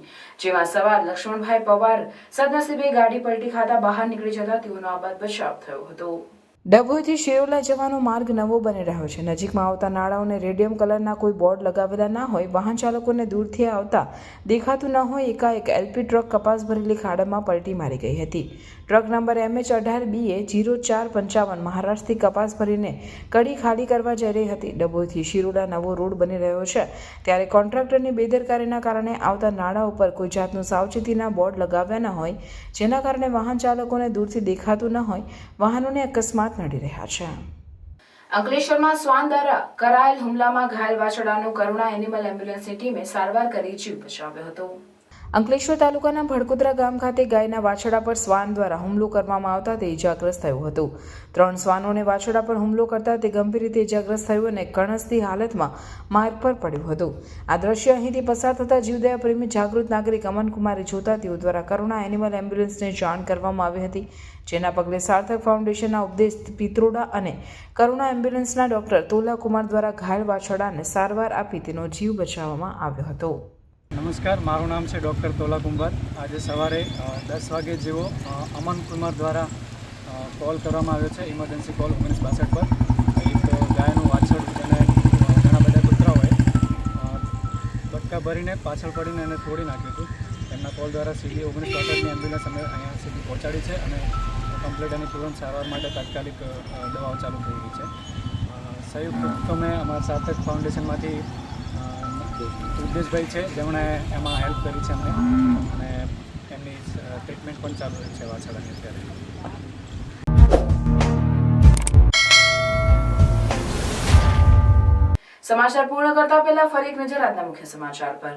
S1: જેમાં સવાર લક્ષ્મણભાઈ પવાર સદનસીબે ગાડી પલટી ખાતા બહાર નીકળી જતા તેઓનો આબાદ બચાવ થયો હતો. ડભોઈથી શિરોલા જવાનો માર્ગ નવો બની રહ્યો છે. નજીકમાં આવતા નાળાઓને રેડિયમ કલરના કોઈ બોર્ડ લગાવેલા ના હોય, વાહન ચાલકોને દૂરથી આવતા દેખાતું ન હોય, એકાએક LP ટ્રક કપાસ ભરેલી ખાડામાં પલટી મારી ગઈ હતી. ટ્રક નંબર MH18BA 0455 મહારાષ્ટ્રથી કપાસ ભરીને કડી ખાલી કરવા જઈ રહી હતી. ડભોઈથી શિરોલા નવો રોડ બની રહ્યો છે, ત્યારે કોન્ટ્રાક્ટરની બેદરકારીના કારણે આવતા નાળા ઉપર કોઈ જાતનું સાવચેતીના બોર્ડ લગાવ્યા ન હોય, જેના કારણે વાહન ચાલકોને દૂરથી દેખાતું ન હોય, વાહનોને અકસ્માત નડી રહ્યા છે. અંકલેશ્વરમાં શ્વાન દ્વારા કરાયેલ હુમલામાં ઘાયલ વાછરડાનો કરુણા એનિમલ એમ્બ્યુલન્સની ટીમે સારવાર કરી જીવ બચાવ્યો હતો. અંકલેશ્વર તાલુકાના ભડકુદરા ગામ ખાતે ગાયના વાછરડા પર શ્વાન દ્વારા હુમલો કરવામાં આવતા તે ઇજાગ્રસ્ત થયું હતું. 3 શ્વાનોને વાછરડા પર હુમલો કરતા તે ગંભીર રીતે ઇજાગ્રસ્ત થયું અને કણસતી હાલતમાં માર્ગ પર પડ્યું હતું. આ દ્રશ્ય અહીંથી પસાર થતા જીવદયા પ્રેમી જાગૃત નાગરિક અમનકુમારે જોતા તેઓ દ્વારા કરુણા એનિમલ એમ્બ્યુલન્સને જાણ કરવામાં આવી હતી, જેના પગલે સાર્થક ફાઉન્ડેશનના ઉપદેશ પિત્રોડા અને કરુણા એમ્બ્યુલન્સના ડોક્ટર તોલાકુમાર દ્વારા ઘાયલ વાછરડાને સારવાર આપી તેનો જીવ બચાવવામાં આવ્યો હતો.
S11: નમસ્કાર, મારું નામ છે ડૉક્ટર તોલાકુમાર. આજે સવારે 10 વાગે જેવો અમનકુમાર દ્વારા કોલ કરવામાં આવ્યો છે, ઇમરજન્સી કોલ 1962 પર. એક ગાયનું વાછરડું જેને ઘણા બધા કૂતરાઓએ બટકા ભરીને પાછળ પડીને એને તોડી નાખ્યું હતું. એમના કોલ દ્વારા સીધી 1962ની એમ્બ્યુલન્સ અમે અહીંયા સુધી પહોંચાડી છે અને કમ્પ્લીટ એની તુરંત સારવાર માટે તાત્કાલિક દવાઓ ચાલુ થઈ ગઈ છે. સંયુક્ત ઉપક્રમે અમારા સાર્થક ફાઉન્ડેશનમાંથી ઉદ્દેશભાઈ છે, જેમણે એમાં હેલ્પ કરી છે અમને, અને એમની ટ્રીટમેન્ટ પણ ચાલુ રહી છે વાછરડાની અત્યારે.
S1: સમાચાર પૂર્ણ કરતા પહેલા ફરી એક નજર આજના મુખ્ય સમાચાર પર.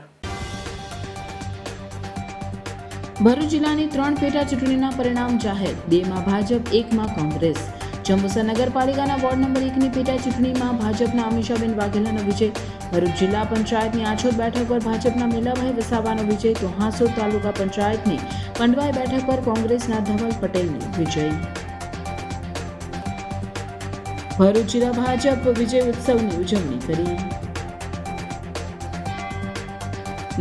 S1: ભરૂચ જિલ્લાની 3 પેટા ચૂંટણીના પરિણામ જાહેર. 2માં ભાજપ, 1માં કોંગ્રેસ. જંબુસર નગરપાલિકાના વોર્ડ નંબર 1ની પેટા ચૂંટણીમાં ભાજપના અમીષાબેન વાઘેલાનો વિજય. ભરૂચ જિલ્લા પંચાયતની આછોદ બેઠક પર ભાજપના મેલાભાઈ વસાવાનો વિજય, તો હાંસોદ તાલુકા પંચાયતની કંડવાઈ બેઠક પર કોંગ્રેસના ધવલ પટેલનો વિજય. ભરૂચ જિલ્લા ભાજપ વિજય ઉત્સવની ઉજવણી કરી.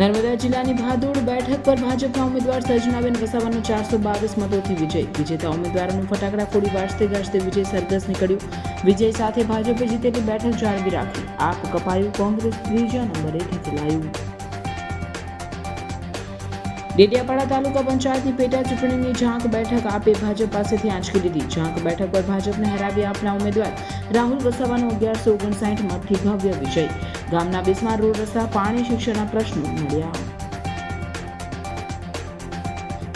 S1: નર્મદા જિલ્લાની ભાદોડ બેઠક પર ભાજપના ઉમેદવાર સર્જનાબેન વસાવાનો 422 મતોથી વિજય. વિજેતા ઉમેદવારોનું ફટાકડા ફોડી વાજતે ગાજતે વિજય સરઘસ નીકળ્યું. વિજય સાથે ભાજપે જીતેલી બેઠક જાળવી રાખી. આપ કપાયું, કોંગ્રેસ 3જા નંબરે ઢંકલાયું. ડેડિયાપાડા તાલુકા પંચાયતની પેટા ચૂંટણીની ઝાંક બેઠક આપે ભાજપ પાસેથી આંચકી લીધી. ઝાંક બેઠક પર ભાજપને હરાવી આપના ઉમેદવાર રાહુલ વસાવાનો 1159 મતથી ભવ્ય વિજય. ગામના બિસ્માર રોડ રસ્તા, પાણી, શિક્ષણના પ્રશ્નો મળ્યા.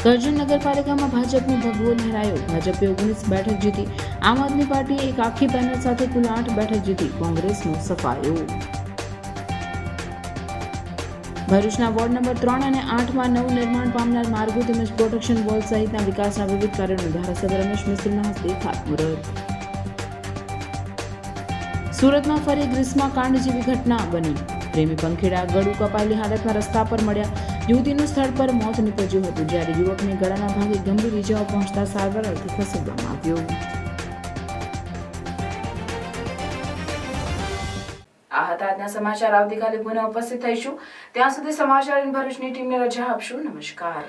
S1: કરજણ નગરપાલિકામાં ભાજપનો ભગવો લહેરાયો. ભાજપે 19 બેઠક જીતી. આમ આદમી પાર્ટીએ એક આખી પેનલ સાથે કુલ 8 બેઠક જીતી. કોંગ્રેસનો સફાયો. ભરૂચના વોર્ડ નંબર 3 અને 8માં નવું નિર્માણ પામનાર માર્ગો તેમજ પ્રોટેક્શન વોલ સહિતના વિકાસના વિવિધ કાર્યોનું ધારાસભ્ય રમેશ મિસ્ત્રીના હસ્તે ખાતમુહૂર્ત. સુરતમાં ફરી ગ્રીષ્મકાંડ જેવી ઘટના બની. પ્રેમી પંખીડા ગળું કપાયેલી હાલતમાં રસ્તા પર મળ્યા. યુવતીનું સ્થળ પર મોત નીપજ્યું હતું, જ્યારે યુવકને ગળાના ભાગે ગંભીર ઇજાઓ પહોંચતા સારવાર અર્થે ખસેડવામાં આવ્યો. આ હતા આજના સમાચાર. આવતીકાલે પુનઃ ઉપસ્થિત થઈશું. ત્યાં સુધી સમાચાર ઇન ભરૂચની ટીમને રજા આપશું. નમસ્કાર.